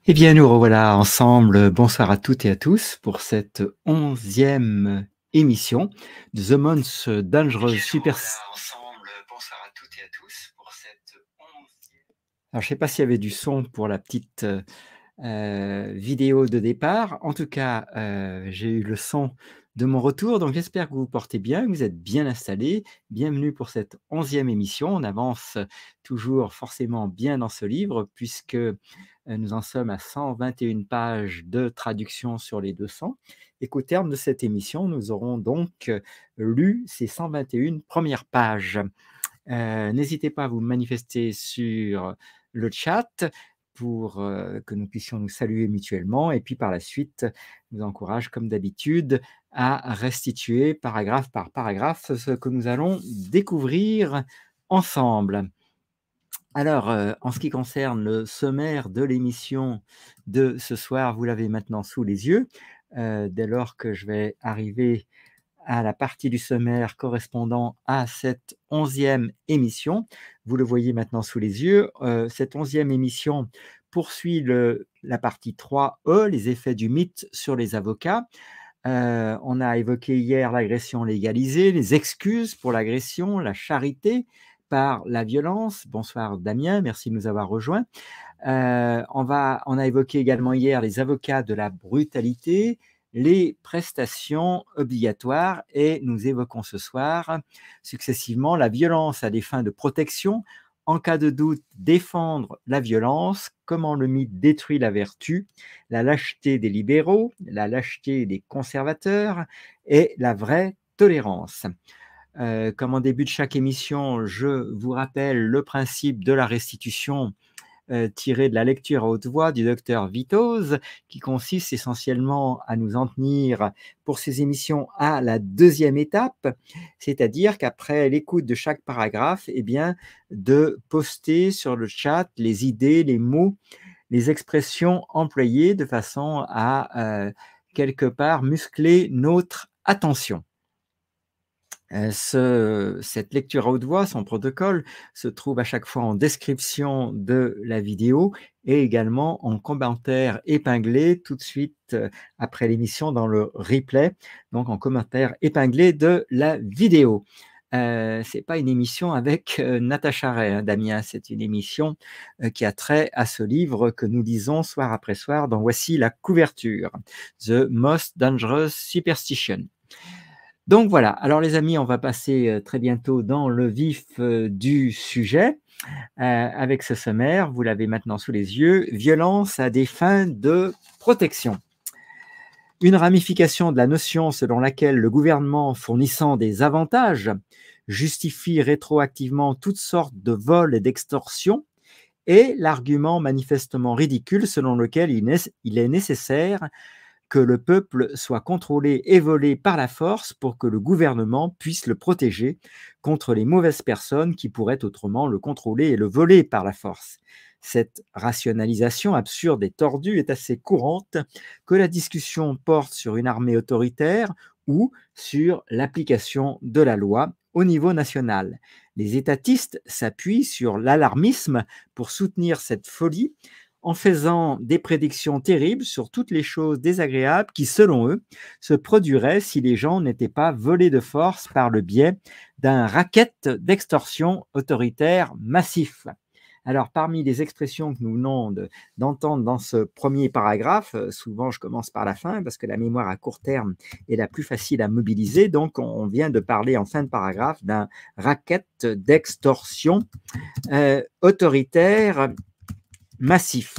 Eh bien, nous revoilà ensemble. Bonsoir à toutes et à tous pour cette 11e émission de The Most Dangerous Super. Bonsoir à toutes et à tous pour cette 11e. Alors, je ne sais pas s'il y avait du son pour la petite vidéo de départ. En tout cas, j'ai eu le son de mon retour, donc j'espère que vous vous portez bien, que vous êtes bien installés. Bienvenue pour cette 11e émission. On avance toujours forcément bien dans ce livre, puisque nous en sommes à 121 pages de traduction sur les 200, et qu'au terme de cette émission, nous aurons donc lu ces 121 premières pages. N'hésitez pas à vous manifester sur le chat pour que nous puissions nous saluer mutuellement, et puis par la suite, je vous encourage comme d'habitude à restituer paragraphe par paragraphe ce que nous allons découvrir ensemble. Alors, en ce qui concerne le sommaire de l'émission de ce soir, vous l'avez maintenant sous les yeux, dès lors que je vais arriver à la partie du sommaire correspondant à cette 11e émission. Vous le voyez maintenant sous les yeux. Cette 11e émission poursuit la partie 3E, les effets du mythe sur les avocats. On a évoqué hier l'agression légalisée, les excuses pour l'agression, la charité par la violence. Bonsoir Damien, merci de nous avoir rejoints. On a évoqué également hier les avocats de la brutalité, les prestations obligatoires, et nous évoquons ce soir successivement la violence à des fins de protection, en cas de doute, défendre la violence, comment le mythe détruit la vertu, la lâcheté des libéraux, la lâcheté des conservateurs et la vraie tolérance. Comme en début de chaque émission, je vous rappelle le principe de la restitution tiré de la lecture à haute voix du docteur Vitoz, qui consiste essentiellement à nous en tenir pour ces émissions à la deuxième étape, c'est-à-dire qu'après l'écoute de chaque paragraphe, eh bien, de poster sur le chat les idées, les mots, les expressions employées de façon à quelque part muscler notre attention. Cette lecture à haute voix, son protocole, se trouve à chaque fois en description de la vidéo et également en commentaire épinglé tout de suite après l'émission dans le replay, donc en commentaire épinglé de la vidéo. C'est pas une émission avec Natacha Ray, hein, Damien, c'est une émission qui a trait à ce livre que nous lisons soir après soir dont voici la couverture, The Most Dangerous Superstition. Donc voilà, alors les amis, on va passer très bientôt dans le vif du sujet avec ce sommaire, vous l'avez maintenant sous les yeux, violence à des fins de protection. Une ramification de la notion selon laquelle le gouvernement fournissant des avantages justifie rétroactivement toutes sortes de vols et d'extorsions est l'argument manifestement ridicule selon lequel il est nécessaire que le peuple soit contrôlé et volé par la force pour que le gouvernement puisse le protéger contre les mauvaises personnes qui pourraient autrement le contrôler et le voler par la force. Cette rationalisation absurde et tordue est assez courante, que la discussion porte sur une armée autoritaire ou sur l'application de la loi au niveau national. Les étatistes s'appuient sur l'alarmisme pour soutenir cette folie, en faisant des prédictions terribles sur toutes les choses désagréables qui, selon eux, se produiraient si les gens n'étaient pas volés de force par le biais d'un racket d'extorsion autoritaire massif. Alors, parmi les expressions que nous venons d'entendre dans ce premier paragraphe, souvent je commence par la fin parce que la mémoire à court terme est la plus facile à mobiliser, donc on vient de parler en fin de paragraphe d'un racket d'extorsion autoritaire massif.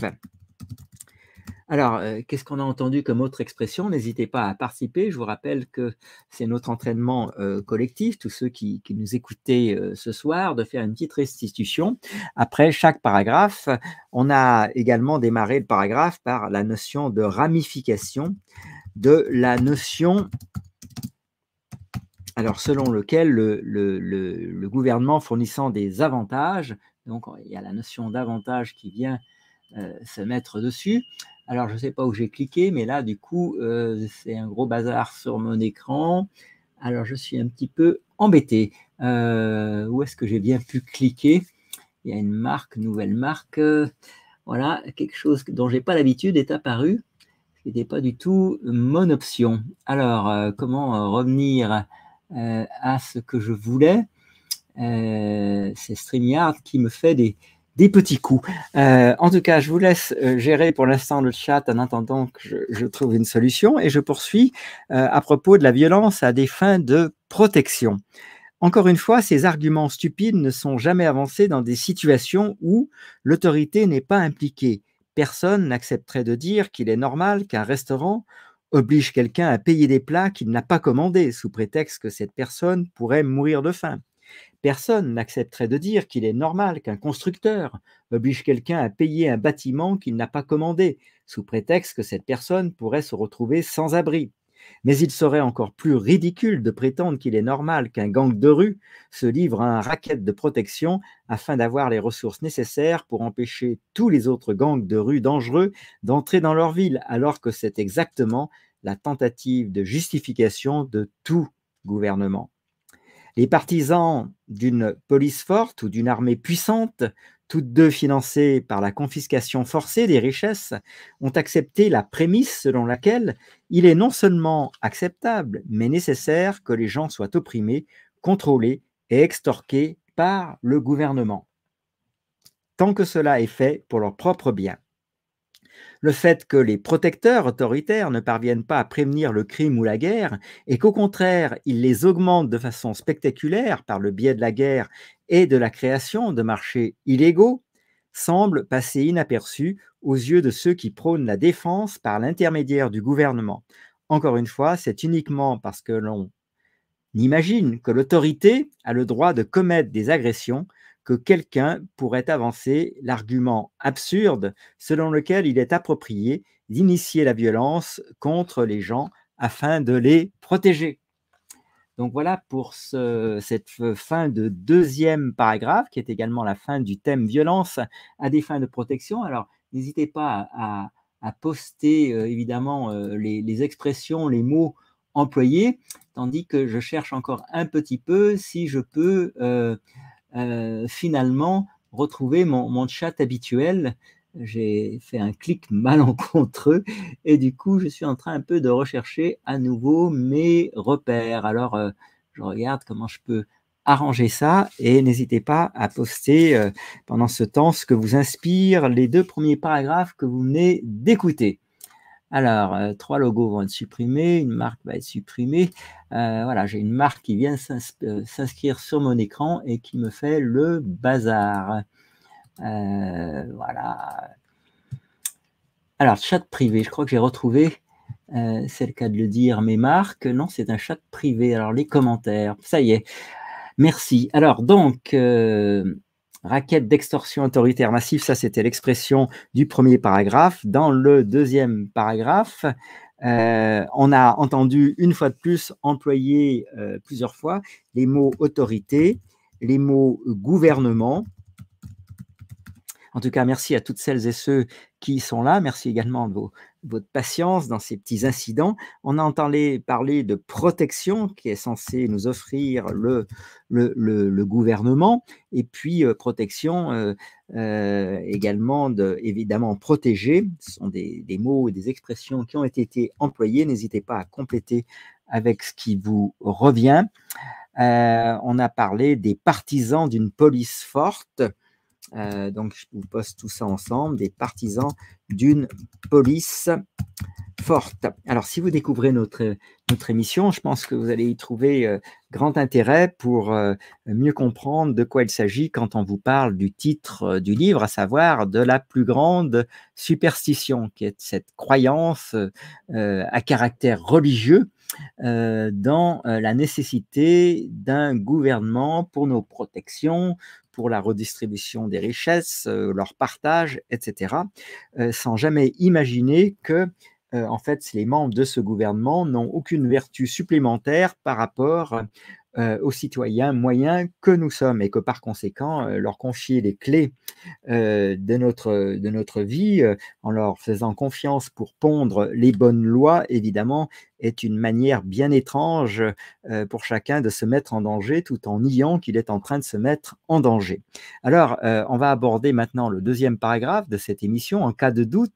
Alors, qu'est-ce qu'on a entendu comme autre expression? N'hésitez pas à participer. Je vous rappelle que c'est notre entraînement collectif, tous ceux qui nous écoutaient ce soir, de faire une petite restitution. Après chaque paragraphe, on a également démarré le paragraphe par la notion de ramification de la notion, alors selon lequel le gouvernement fournissant des avantages, donc il y a la notion d'avantage qui vient se mettre dessus. Alors je ne sais pas où j'ai cliqué, mais là du coup c'est un gros bazar sur mon écran. Alors je suis un petit peu embêté. Où est-ce que j'ai bien pu cliquer? Il y a une marque, nouvelle marque. Voilà, quelque chose dont j'ai pas l'habitude est apparu. Ce n'était pas du tout mon option. Alors, comment revenir à ce que je voulais? C'est StreamYard qui me fait des petits coups. En tout cas, je vous laisse gérer pour l'instant le chat en attendant que je trouve une solution et je poursuis à propos de la violence à des fins de protection. Encore une fois, ces arguments stupides ne sont jamais avancés dans des situations où l'autorité n'est pas impliquée. Personne n'accepterait de dire qu'il est normal qu'un restaurant oblige quelqu'un à payer des plats qu'il n'a pas commandés sous prétexte que cette personne pourrait mourir de faim. Personne n'accepterait de dire qu'il est normal qu'un constructeur oblige quelqu'un à payer un bâtiment qu'il n'a pas commandé sous prétexte que cette personne pourrait se retrouver sans abri. Mais il serait encore plus ridicule de prétendre qu'il est normal qu'un gang de rue se livre à un racket de protection afin d'avoir les ressources nécessaires pour empêcher tous les autres gangs de rue dangereux d'entrer dans leur ville, alors que c'est exactement la tentative de justification de tout gouvernement. Les partisans d'une police forte ou d'une armée puissante, toutes deux financées par la confiscation forcée des richesses, ont accepté la prémisse selon laquelle il est non seulement acceptable, mais nécessaire que les gens soient opprimés, contrôlés et extorqués par le gouvernement, tant que cela est fait pour leur propre bien. Le fait que les protecteurs autoritaires ne parviennent pas à prévenir le crime ou la guerre et qu'au contraire, ils les augmentent de façon spectaculaire par le biais de la guerre et de la création de marchés illégaux semble passer inaperçu aux yeux de ceux qui prônent la défense par l'intermédiaire du gouvernement. Encore une fois, c'est uniquement parce que l'on imagine que l'autorité a le droit de commettre des agressions que quelqu'un pourrait avancer l'argument absurde selon lequel il est approprié d'initier la violence contre les gens afin de les protéger. Donc voilà pour cette fin de deuxième paragraphe, qui est également la fin du thème violence à des fins de protection. Alors n'hésitez pas à poster évidemment les expressions, les mots employés, tandis que je cherche encore un petit peu si je peux finalement retrouver mon chat habituel. J'ai fait un clic malencontreux et du coup, je suis en train un peu de rechercher à nouveau mes repères. Alors, je regarde comment je peux arranger ça et n'hésitez pas à poster pendant ce temps ce que vous inspire les deux premiers paragraphes que vous venez d'écouter. Alors, 3 logos vont être supprimés, une marque va être supprimée. Voilà, j'ai une marque qui vient s'inscrire sur mon écran et qui me fait le bazar. Voilà. Alors, chat privé, je crois que j'ai retrouvé, c'est le cas de le dire, mes marques. Non, c'est un chat privé. Alors, les commentaires, ça y est. Merci. Alors, donc, raquette d'extorsion autoritaire massive, ça c'était l'expression du premier paragraphe. Dans le deuxième paragraphe, on a entendu une fois de plus employer plusieurs fois les mots autorité, les mots gouvernement. En tout cas, merci à toutes celles et ceux qui sont là. Merci également de votre patience dans ces petits incidents. On a entendu parler de protection qui est censée nous offrir le gouvernement, et puis protection également évidemment protéger. Ce sont des mots et des expressions qui ont été employés. N'hésitez pas à compléter avec ce qui vous revient. On a parlé des partisans d'une police forte. Donc, je vous poste tout ça ensemble, des partisans d'une police forte. Alors, si vous découvrez notre émission, je pense que vous allez y trouver grand intérêt pour mieux comprendre de quoi il s'agit quand on vous parle du titre du livre, à savoir de la plus grande superstition, qui est cette croyance à caractère religieux dans la nécessité d'un gouvernement pour nos protections, pour la redistribution des richesses, leur partage, etc., sans jamais imaginer que en fait, les membres de ce gouvernement n'ont aucune vertu supplémentaire par rapport aux citoyens moyens que nous sommes et que par conséquent, leur confier les clés de notre vie, en leur faisant confiance pour pondre les bonnes lois, évidemment, est une manière bien étrange pour chacun de se mettre en danger tout en niant qu'il est en train de se mettre en danger. Alors, on va aborder maintenant le deuxième paragraphe de cette émission. En cas de doute,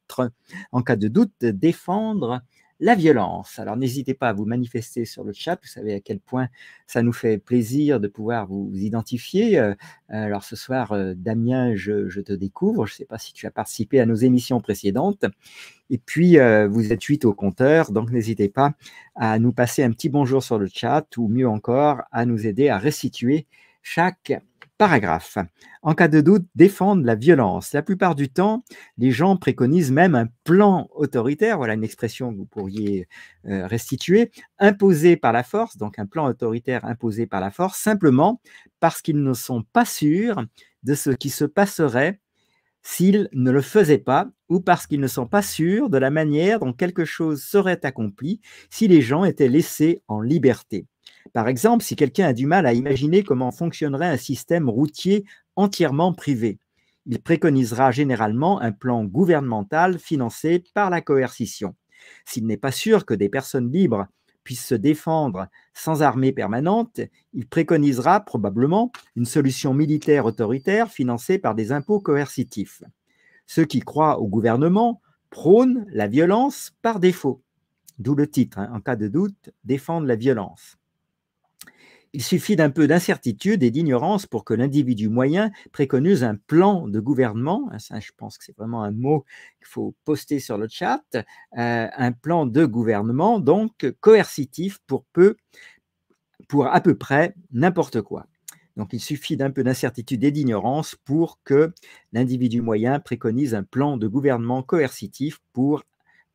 défendre la violence. Alors, n'hésitez pas à vous manifester sur le chat. Vous savez à quel point ça nous fait plaisir de pouvoir vous identifier. Alors, ce soir, Damien, je te découvre. Je ne sais pas si tu as participé à nos émissions précédentes. Et puis, vous êtes 8 au compteur, donc n'hésitez pas à nous passer un petit bonjour sur le chat ou mieux encore, à nous aider à restituer chaque paragraphe. En cas de doute, défendre la violence. La plupart du temps, les gens préconisent même un plan autoritaire, voilà une expression que vous pourriez restituer, imposé par la force, donc un plan autoritaire imposé par la force, simplement parce qu'ils ne sont pas sûrs de ce qui se passerait s'ils ne le faisaient pas ou parce qu'ils ne sont pas sûrs de la manière dont quelque chose serait accompli si les gens étaient laissés en liberté. Par exemple, si quelqu'un a du mal à imaginer comment fonctionnerait un système routier entièrement privé, il préconisera généralement un plan gouvernemental financé par la coercition. S'il n'est pas sûr que des personnes libres puissent se défendre sans armée permanente, il préconisera probablement une solution militaire autoritaire financée par des impôts coercitifs. Ceux qui croient au gouvernement prônent la violence par défaut. D'où le titre, en cas de doute, défendre la violence. Il suffit d'un peu d'incertitude et d'ignorance pour que l'individu moyen préconise un plan de gouvernement, ça, je pense que c'est vraiment un mot qu'il faut poster sur le chat, un plan de gouvernement donc coercitif pour à peu près n'importe quoi. Donc il suffit d'un peu d'incertitude et d'ignorance pour que l'individu moyen préconise un plan de gouvernement coercitif pour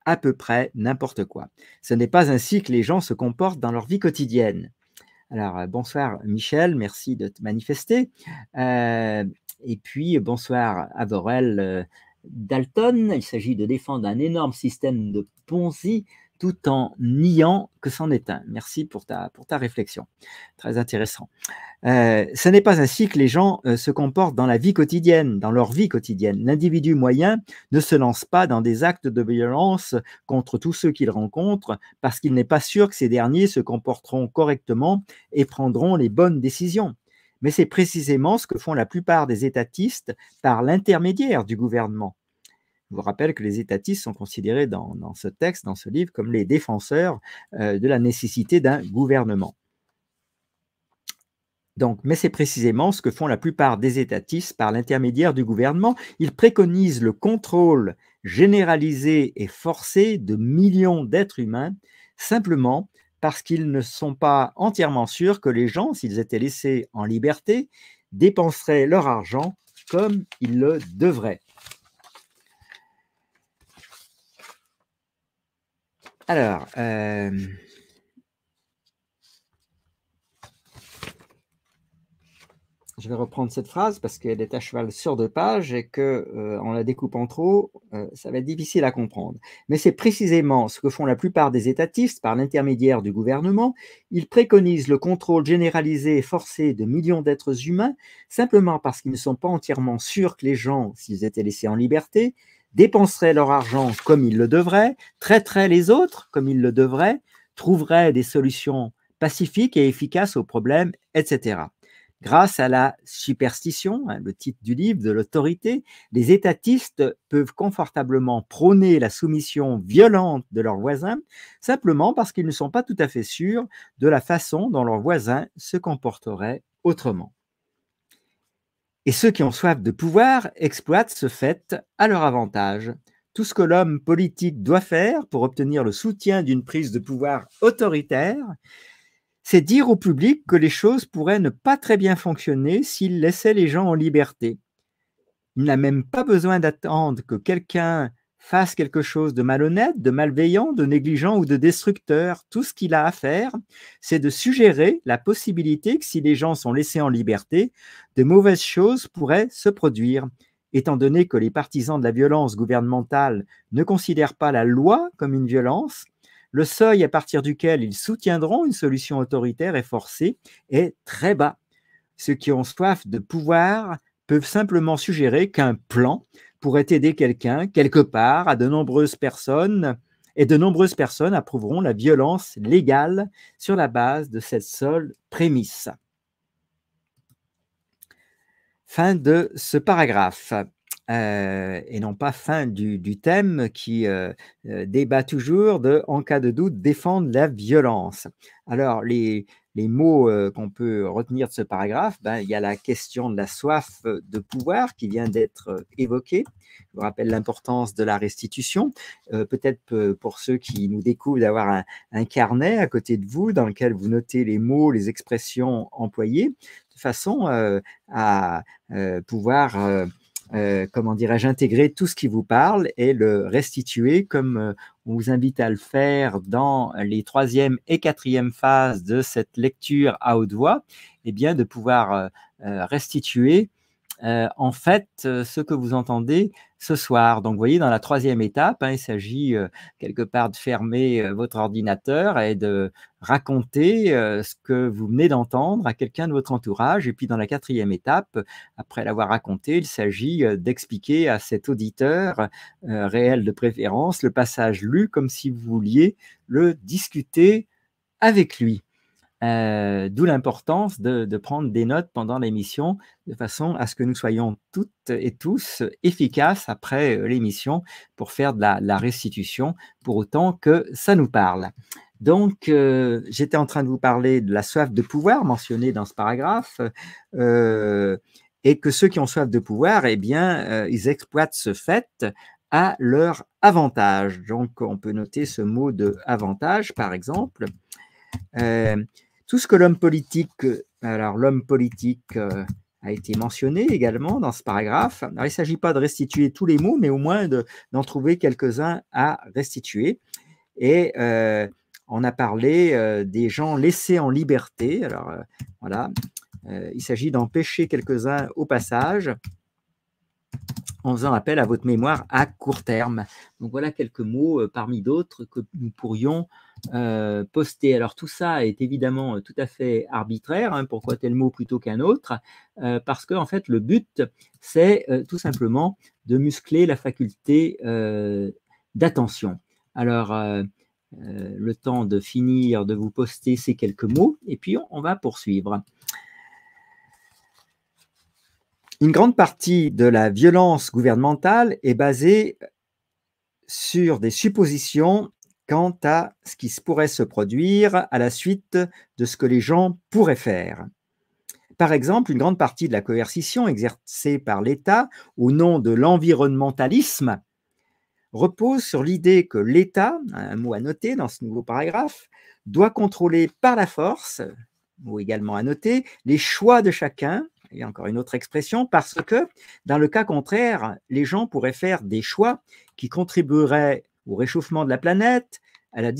à peu près n'importe quoi. Ce n'est pas ainsi que les gens se comportent dans leur vie quotidienne. Alors, bonsoir Michel, merci de te manifester. Et puis, bonsoir Avorel Dalton. Il s'agit de défendre un énorme système de Ponzi tout en niant que c'en est un. Merci pour ta réflexion. Très intéressant. Ce n'est pas ainsi que les gens se comportent dans la vie quotidienne, dans leur vie quotidienne. L'individu moyen ne se lance pas dans des actes de violence contre tous ceux qu'il rencontre parce qu'il n'est pas sûr que ces derniers se comporteront correctement et prendront les bonnes décisions. Mais c'est précisément ce que font la plupart des étatistes par l'intermédiaire du gouvernement. Je vous rappelle que les étatistes sont considérés dans ce texte, dans ce livre, comme les défenseurs de la nécessité d'un gouvernement. Donc, mais c'est précisément ce que font la plupart des étatistes par l'intermédiaire du gouvernement. Ils préconisent le contrôle généralisé et forcé de millions d'êtres humains, simplement parce qu'ils ne sont pas entièrement sûrs que les gens, s'ils étaient laissés en liberté, dépenseraient leur argent comme ils le devraient. Alors, je vais reprendre cette phrase parce qu'elle est à cheval sur 2 pages et que, en la découpant trop, ça va être difficile à comprendre. Mais c'est précisément ce que font la plupart des étatistes par l'intermédiaire du gouvernement. Ils préconisent le contrôle généralisé et forcé de millions d'êtres humains, simplement parce qu'ils ne sont pas entièrement sûrs que les gens, s'ils étaient laissés en liberté, dépenseraient leur argent comme ils le devraient, traiteraient les autres comme ils le devraient, trouveraient des solutions pacifiques et efficaces aux problèmes, etc. Grâce à la superstition, le titre du livre, de l'autorité, les étatistes peuvent confortablement prôner la soumission violente de leurs voisins, simplement parce qu'ils ne sont pas tout à fait sûrs de la façon dont leurs voisins se comporteraient autrement. Et ceux qui ont soif de pouvoir exploitent ce fait à leur avantage. Tout ce que l'homme politique doit faire pour obtenir le soutien d'une prise de pouvoir autoritaire, c'est dire au public que les choses pourraient ne pas très bien fonctionner s'il laissait les gens en liberté. Il n'a même pas besoin d'attendre que quelqu'un fasse quelque chose de malhonnête, de malveillant, de négligent ou de destructeur. Tout ce qu'il a à faire, c'est de suggérer la possibilité que si les gens sont laissés en liberté, de mauvaises choses pourraient se produire. étant donné que les partisans de la violence gouvernementale ne considèrent pas la loi comme une violence, le seuil à partir duquel ils soutiendront une solution autoritaire et forcée est très bas. Ceux qui ont soif de pouvoir peuvent simplement suggérer qu'un plan pourrait aider quelqu'un quelque part et de nombreuses personnes approuveront la violence légale sur la base de cette seule prémisse. Fin de ce paragraphe. Et non pas fin du thème qui débat toujours de, en cas de doute, défendre la violence. Alors, les mots qu'on peut retenir de ce paragraphe, il y a la question de la soif de pouvoir qui vient d'être évoquée. Je vous rappelle l'importance de la restitution. Peut-être pour ceux qui nous découvrent d'avoir un carnet à côté de vous dans lequel vous notez les mots, les expressions employées, de façon à pouvoir comment dirais-je, intégrer tout ce qui vous parle et le restituer comme on vous invite à le faire dans les 3e et 4e phases de cette lecture à haute voix, et bien de pouvoir restituer en fait ce que vous entendez ce soir. Donc, vous voyez, dans la 3e étape, il s'agit quelque part de fermer votre ordinateur et de raconter ce que vous venez d'entendre à quelqu'un de votre entourage. Et puis, dans la 4e étape, après l'avoir raconté, il s'agit d'expliquer à cet auditeur réel de préférence le passage lu comme si vous vouliez le discuter avec lui. D'où l'importance de prendre des notes pendant l'émission, de façon à ce que nous soyons toutes et tous efficaces après l'émission pour faire de la restitution, pour autant que ça nous parle. Donc, j'étais en train de vous parler de la soif de pouvoir mentionnée dans ce paragraphe, et que ceux qui ont soif de pouvoir, eh bien, ils exploitent ce fait à leur avantage. Donc, on peut noter ce mot de avantage, par exemple. Tout ce que l'homme politique, alors l'homme politique a été mentionné également dans ce paragraphe. Alors, il ne s'agit pas de restituer tous les mots, mais au moins d'en trouver quelques-uns à restituer. Et on a parlé des gens laissés en liberté. Alors, voilà, il s'agit d'empêcher quelques-uns au passage, en faisant appel à votre mémoire à court terme. Donc voilà quelques mots parmi d'autres que nous pourrions poster. Alors tout ça est évidemment tout à fait arbitraire. Pourquoi tel mot plutôt qu'un autre? Parce que en fait le but c'est tout simplement de muscler la faculté d'attention. Alors le temps de finir de vous poster ces quelques mots et puis on va poursuivre. Une grande partie de la violence gouvernementale est basée sur des suppositions quant à ce qui pourrait se produire à la suite de ce que les gens pourraient faire. Par exemple, une grande partie de la coercition exercée par l'État au nom de l'environnementalisme repose sur l'idée que l'État, un mot à noter dans ce nouveau paragraphe, doit contrôler par la force, mot également à noter, les choix de chacun. Il y a encore une autre expression, parce que dans le cas contraire, les gens pourraient faire des choix qui contribueraient au réchauffement de la planète, à la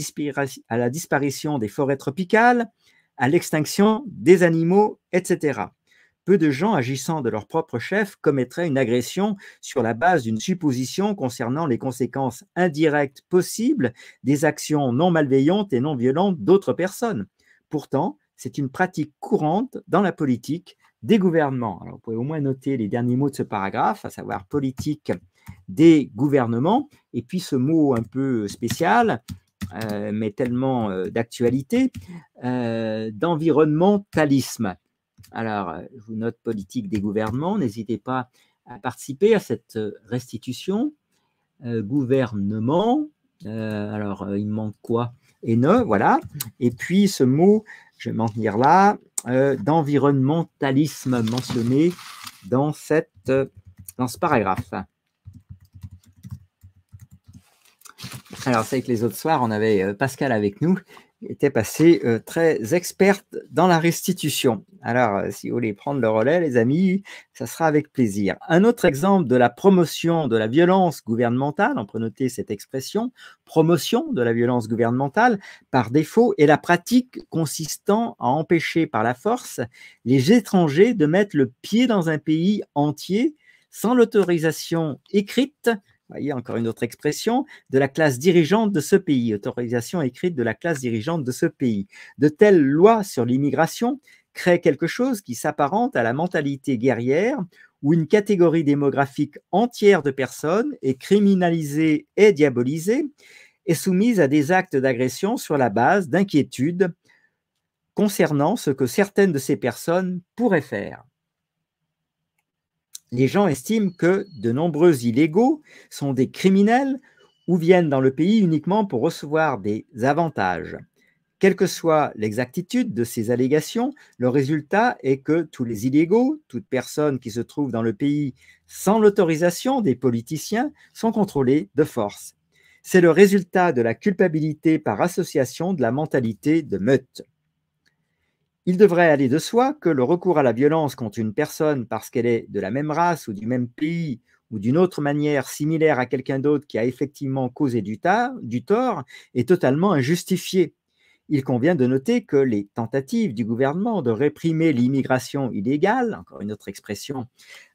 disparition des forêts tropicales, à l'extinction des animaux, etc. Peu de gens agissant de leur propre chef commettraient une agression sur la base d'une supposition concernant les conséquences indirectes possibles des actions non malveillantes et non violentes d'autres personnes. Pourtant, c'est une pratique courante dans la politique des gouvernements. Alors, vous pouvez au moins noter les derniers mots de ce paragraphe, à savoir politique des gouvernements, et puis ce mot un peu spécial, mais tellement d'actualité, d'environnementalisme. Alors, je vous note politique des gouvernements, n'hésitez pas à participer à cette restitution. Gouvernement, alors il manque quoi? Et ne, voilà. Et puis ce mot, je vais m'en tenir là, d'environnementalisme mentionné dans ce paragraphe. Alors, c'est que les autres soirs, on avait Pascal avec nous, qui était passé très experte dans la restitution. Alors, si vous voulez prendre le relais, les amis, ça sera avec plaisir. Un autre exemple de la promotion de la violence gouvernementale, on peut noter cette expression, promotion de la violence gouvernementale, par défaut, est la pratique consistant à empêcher par la force les étrangers de mettre le pied dans un pays entier sans l'autorisation écrite, vous voyez encore une autre expression, de la classe dirigeante de ce pays, autorisation écrite de la classe dirigeante de ce pays. De telles lois sur l'immigration créent quelque chose qui s'apparente à la mentalité guerrière où une catégorie démographique entière de personnes est criminalisée et diabolisée et soumise à des actes d'agression sur la base d'inquiétudes concernant ce que certaines de ces personnes pourraient faire. Les gens estiment que de nombreux illégaux sont des criminels ou viennent dans le pays uniquement pour recevoir des avantages. Quelle que soit l'exactitude de ces allégations, le résultat est que tous les illégaux, toute personne qui se trouve dans le pays sans l'autorisation des politiciens, sont contrôlés de force. C'est le résultat de la culpabilité par association de la mentalité de meute. Il devrait aller de soi que le recours à la violence contre une personne parce qu'elle est de la même race ou du même pays ou d'une autre manière similaire à quelqu'un d'autre qui a effectivement causé du tort est totalement injustifié. Il convient de noter que les tentatives du gouvernement de réprimer l'immigration illégale, encore une autre expression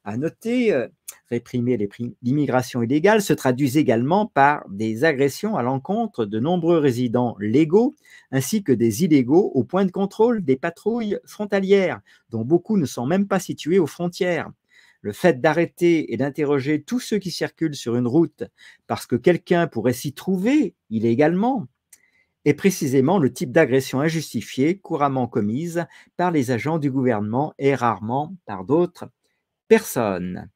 à noter, réprimer l'immigration illégale se traduisent également par des agressions à l'encontre de nombreux résidents légaux ainsi que des illégaux au point de contrôle des patrouilles frontalières, dont beaucoup ne sont même pas situés aux frontières. Le fait d'arrêter et d'interroger tous ceux qui circulent sur une route parce que quelqu'un pourrait s'y trouver illégalement est précisément le type d'agression injustifiée couramment commise par les agents du gouvernement et rarement par d'autres personnes.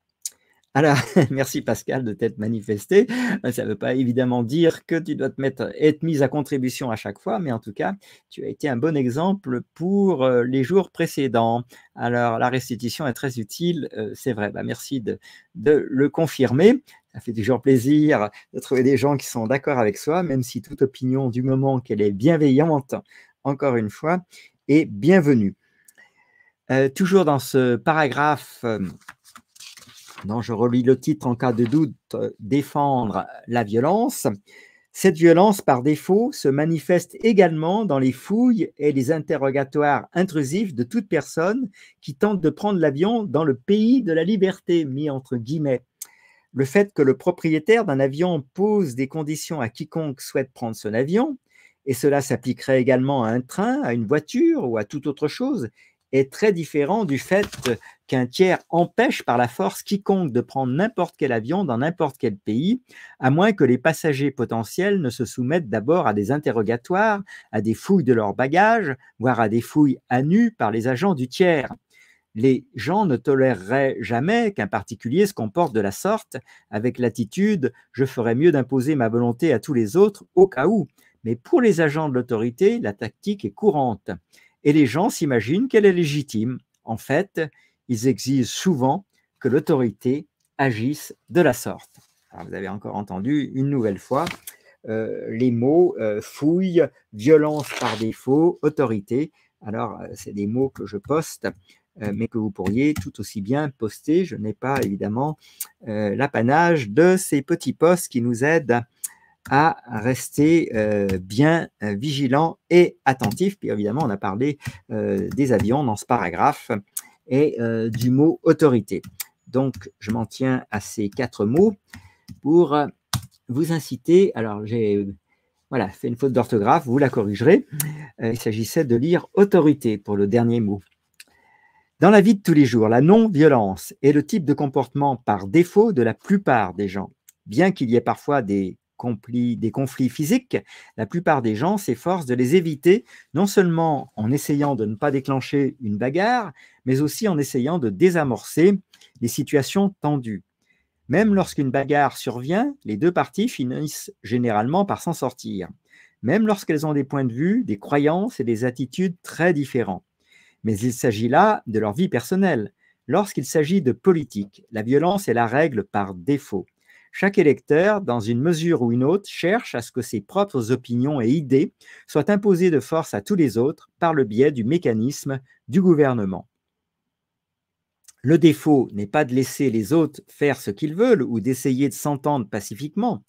Alors, merci Pascal de t'être manifesté. Ça ne veut pas évidemment dire que tu dois être mis à contribution à chaque fois, mais en tout cas, tu as été un bon exemple pour les jours précédents. Alors, la restitution est très utile, c'est vrai. Merci de le confirmer. Ça fait toujours plaisir de trouver des gens qui sont d'accord avec soi, même si toute opinion du moment qu'elle est bienveillante, encore une fois, est bienvenue. Toujours dans ce paragraphe dont je relis le titre en cas de doute, défendre la violence. Cette violence, par défaut, se manifeste également dans les fouilles et les interrogatoires intrusifs de toute personne qui tente de prendre l'avion dans le pays de la liberté, mis entre guillemets. Le fait que le propriétaire d'un avion pose des conditions à quiconque souhaite prendre son avion, et cela s'appliquerait également à un train, à une voiture ou à toute autre chose, est très différent du fait qu'un tiers empêche par la force quiconque de prendre n'importe quel avion dans n'importe quel pays, à moins que les passagers potentiels ne se soumettent d'abord à des interrogatoires, à des fouilles de leurs bagages, voire à des fouilles à nu par les agents du tiers. Les gens ne toléreraient jamais qu'un particulier se comporte de la sorte, avec l'attitude « je ferais mieux d'imposer ma volonté à tous les autres au cas où ». Mais pour les agents de l'autorité, la tactique est courante. Et les gens s'imaginent qu'elle est légitime. En fait, ils exigent souvent que l'autorité agisse de la sorte. Alors, vous avez encore entendu une nouvelle fois les mots fouille, violence par défaut, autorité. Alors, c'est des mots que je poste, mais que vous pourriez tout aussi bien poster. Je n'ai pas évidemment l'apanage de ces petits posts qui nous aident à rester bien vigilant et attentif. Puis évidemment, on a parlé des avions dans ce paragraphe et du mot autorité. Donc, je m'en tiens à ces 4 mots pour vous inciter. Alors, j'ai fait une faute d'orthographe, vous la corrigerez. Il s'agissait de lire autorité pour le dernier mot. Dans la vie de tous les jours, la non-violence est le type de comportement par défaut de la plupart des gens. Bien qu'il y ait parfois des conflits physiques, la plupart des gens s'efforcent de les éviter, non seulement en essayant de ne pas déclencher une bagarre, mais aussi en essayant de désamorcer les situations tendues. Même lorsqu'une bagarre survient, les deux parties finissent généralement par s'en sortir, même lorsqu'elles ont des points de vue, des croyances et des attitudes très différents. Mais il s'agit là de leur vie personnelle. Lorsqu'il s'agit de politique, la violence est la règle par défaut. Chaque électeur, dans une mesure ou une autre, cherche à ce que ses propres opinions et idées soient imposées de force à tous les autres par le biais du mécanisme du gouvernement. Le défaut n'est pas de laisser les autres faire ce qu'ils veulent ou d'essayer de s'entendre pacifiquement.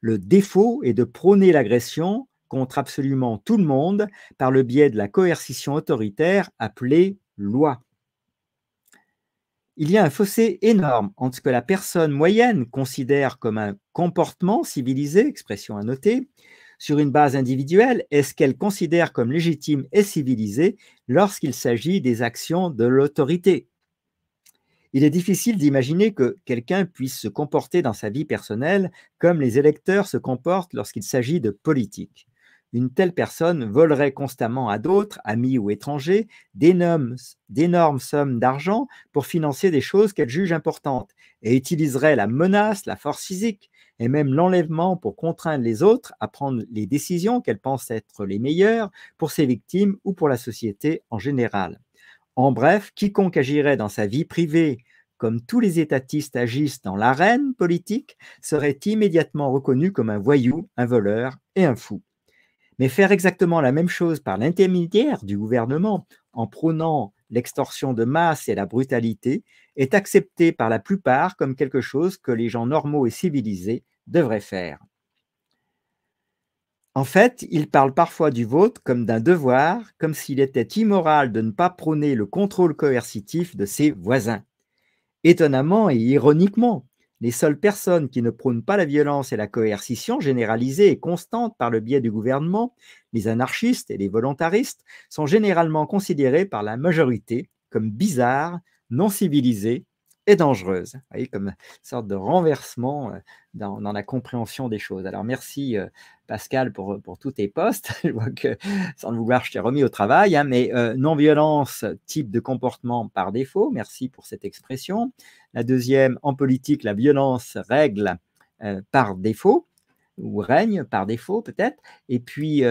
Le défaut est de prôner l'agression contre absolument tout le monde par le biais de la coercition autoritaire appelée loi. il y a un fossé énorme entre ce que la personne moyenne considère comme un comportement civilisé, expression à noter, sur une base individuelle, et ce qu'elle considère comme légitime et civilisé lorsqu'il s'agit des actions de l'autorité. Il est difficile d'imaginer que quelqu'un puisse se comporter dans sa vie personnelle comme les électeurs se comportent lorsqu'il s'agit de politique. Une telle personne volerait constamment à d'autres, amis ou étrangers, d'énormes sommes d'argent pour financer des choses qu'elle juge importantes et utiliserait la menace, la force physique et même l'enlèvement pour contraindre les autres à prendre les décisions qu'elle pense être les meilleures pour ses victimes ou pour la société en général. En bref, quiconque agirait dans sa vie privée comme tous les étatistes agissent dans l'arène politique serait immédiatement reconnu comme un voyou, un voleur et un fou. Mais faire exactement la même chose par l'intermédiaire du gouvernement, en prônant l'extorsion de masse et la brutalité, est accepté par la plupart comme quelque chose que les gens normaux et civilisés devraient faire. En fait, il parle parfois du vote comme d'un devoir, comme s'il était immoral de ne pas prôner le contrôle coercitif de ses voisins. Étonnamment et ironiquement, les seules personnes qui ne prônent pas la violence et la coercition généralisée et constante par le biais du gouvernement, les anarchistes et les volontaristes, sont généralement considérées par la majorité comme bizarres, non civilisées et dangereuses. Vous voyez, comme une sorte de renversement dans la compréhension des choses. Alors merci Pascal pour tous tes posts. Je vois que, sans le vouloir, je t'ai remis au travail, hein, mais non-violence, type de comportement par défaut. Merci pour cette expression. La deuxième, en politique, la violence règle par défaut, ou règne par défaut peut-être. Et puis,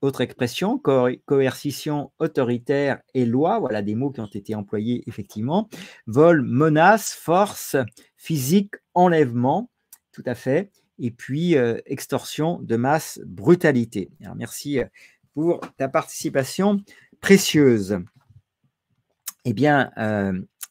autre expression, coercition autoritaire et loi, voilà des mots qui ont été employés effectivement. Vol, menace, force, physique, enlèvement, tout à fait. Et puis, extorsion de masse, brutalité. Alors, merci pour ta participation précieuse. Eh bien,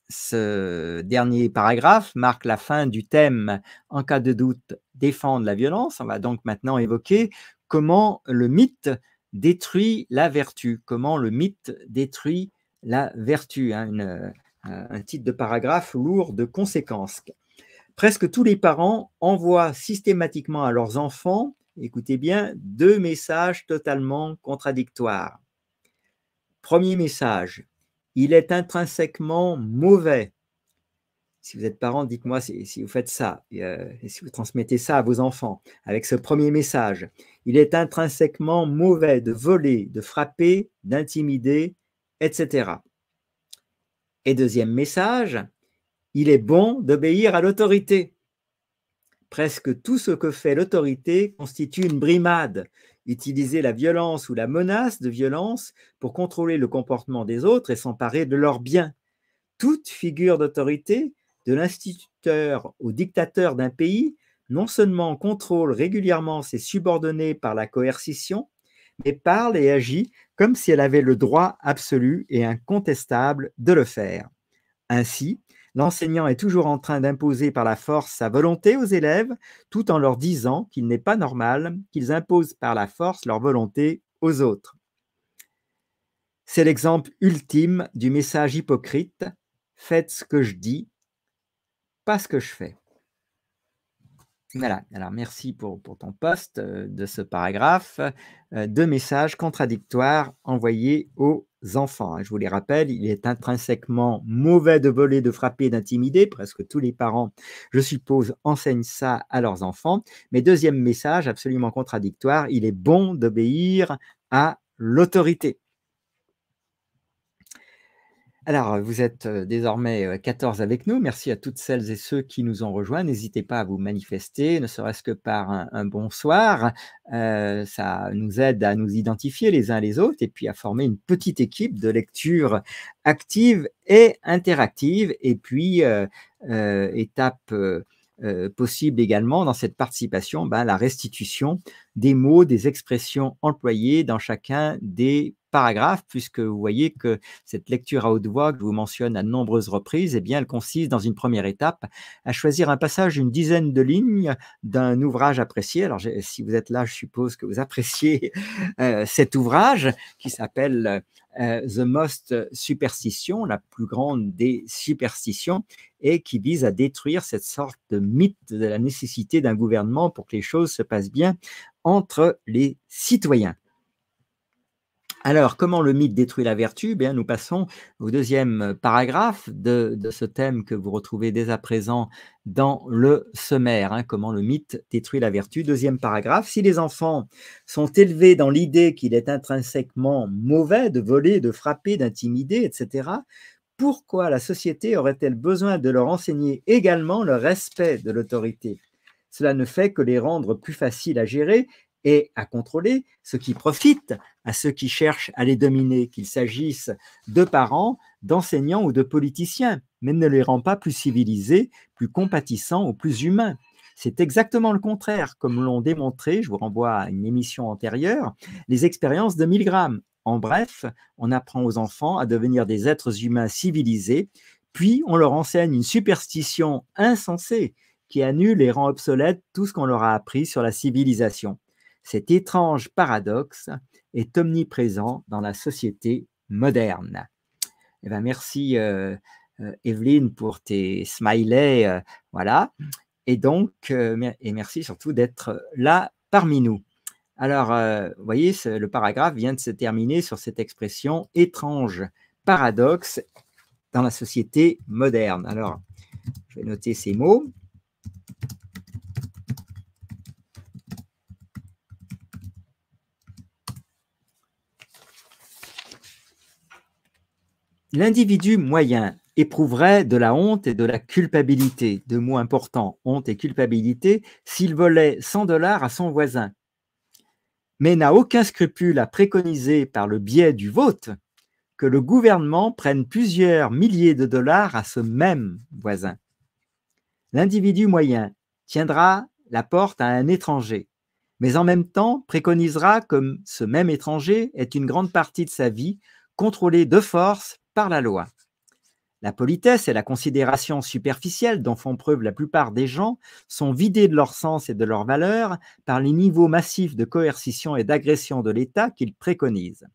ce dernier paragraphe marque la fin du thème « En cas de doute, défendre la violence ». On va donc maintenant évoquer comment le mythe détruit la vertu. Comment le mythe détruit la vertu, hein, un titre de paragraphe lourd de conséquences. Presque tous les parents envoient systématiquement à leurs enfants, écoutez bien, 2 messages totalement contradictoires. Premier message, il est intrinsèquement mauvais. Si vous êtes parent, dites-moi si vous faites ça, et si vous transmettez ça à vos enfants, avec ce premier message. Il est intrinsèquement mauvais de voler, de frapper, d'intimider, etc. Et deuxième message, il est bon d'obéir à l'autorité. Presque tout ce que fait l'autorité constitue une brimade. Utiliser la violence ou la menace de violence pour contrôler le comportement des autres et s'emparer de leurs biens. Toute figure d'autorité, de l'instituteur au dictateur d'un pays, non seulement contrôle régulièrement ses subordonnés par la coercition, mais parle et agit comme si elle avait le droit absolu et incontestable de le faire. Ainsi, l'enseignant est toujours en train d'imposer par la force sa volonté aux élèves, tout en leur disant qu'il n'est pas normal qu'ils imposent par la force leur volonté aux autres. C'est l'exemple ultime du message hypocrite « Faites ce que je dis, pas ce que je fais ». Voilà, alors merci pour ton post de ce paragraphe. 2 messages contradictoires envoyés aux enfants. Je vous les rappelle, il est intrinsèquement mauvais de voler, de frapper, d'intimider. Presque tous les parents, je suppose, enseignent ça à leurs enfants. Mais deuxième message, absolument contradictoire, il est bon d'obéir à l'autorité. Alors, vous êtes désormais 14 avec nous. Merci à toutes celles et ceux qui nous ont rejoints. N'hésitez pas à vous manifester, ne serait-ce que par un bonsoir. Ça nous aide à nous identifier les uns les autres et puis à former une petite équipe de lecture active et interactive. Et puis, étape possible également dans cette participation, la restitution des mots, des expressions employées dans chacun des paragraphe, puisque vous voyez que cette lecture à haute voix que je vous mentionne à de nombreuses reprises, eh bien, elle consiste dans une première étape à choisir un passage d'une dizaine de lignes d'un ouvrage apprécié. Alors, si vous êtes là, je suppose que vous appréciez cet ouvrage qui s'appelle The Most Superstition, la plus grande des superstitions, et qui vise à détruire cette sorte de mythe de la nécessité d'un gouvernement pour que les choses se passent bien entre les citoyens. Alors, comment le mythe détruit la vertu? Bien, nous passons au deuxième paragraphe de ce thème que vous retrouvez dès à présent dans le sommaire. Hein, comment le mythe détruit la vertu. Deuxième paragraphe. Si les enfants sont élevés dans l'idée qu'il est intrinsèquement mauvais de voler, de frapper, d'intimider, etc., pourquoi la société aurait-elle besoin de leur enseigner également le respect de l'autorité? Cela ne fait que les rendre plus faciles à gérer et à contrôler, ce qui profite à ceux qui cherchent à les dominer, qu'il s'agisse de parents, d'enseignants ou de politiciens, mais ne les rend pas plus civilisés, plus compatissants ou plus humains. C'est exactement le contraire, comme l'ont démontré, je vous renvoie à une émission antérieure, les expériences de Milgram. En bref, on apprend aux enfants à devenir des êtres humains civilisés, puis on leur enseigne une superstition insensée qui annule et rend obsolète tout ce qu'on leur a appris sur la civilisation. Cet étrange paradoxe est omniprésent dans la société moderne. Eh bien, merci Evelyne pour tes smileys, voilà. Et donc, et merci surtout d'être là parmi nous. Alors, vous voyez, le paragraphe vient de se terminer sur cette expression étrange paradoxe dans la société moderne. Alors, je vais noter ces mots. L'individu moyen éprouverait de la honte et de la culpabilité, deux mots importants, honte et culpabilité, s'il volait 100 $ à son voisin, mais n'a aucun scrupule à préconiser par le biais du vote que le gouvernement prenne plusieurs milliers de dollars à ce même voisin. L'individu moyen tiendra la porte à un étranger, mais en même temps préconisera que ce même étranger est une grande partie de sa vie contrôlée de force par la loi. La politesse et la considération superficielle dont font preuve la plupart des gens sont vidées de leur sens et de leur valeur par les niveaux massifs de coercition et d'agression de l'État qu'ils préconisent.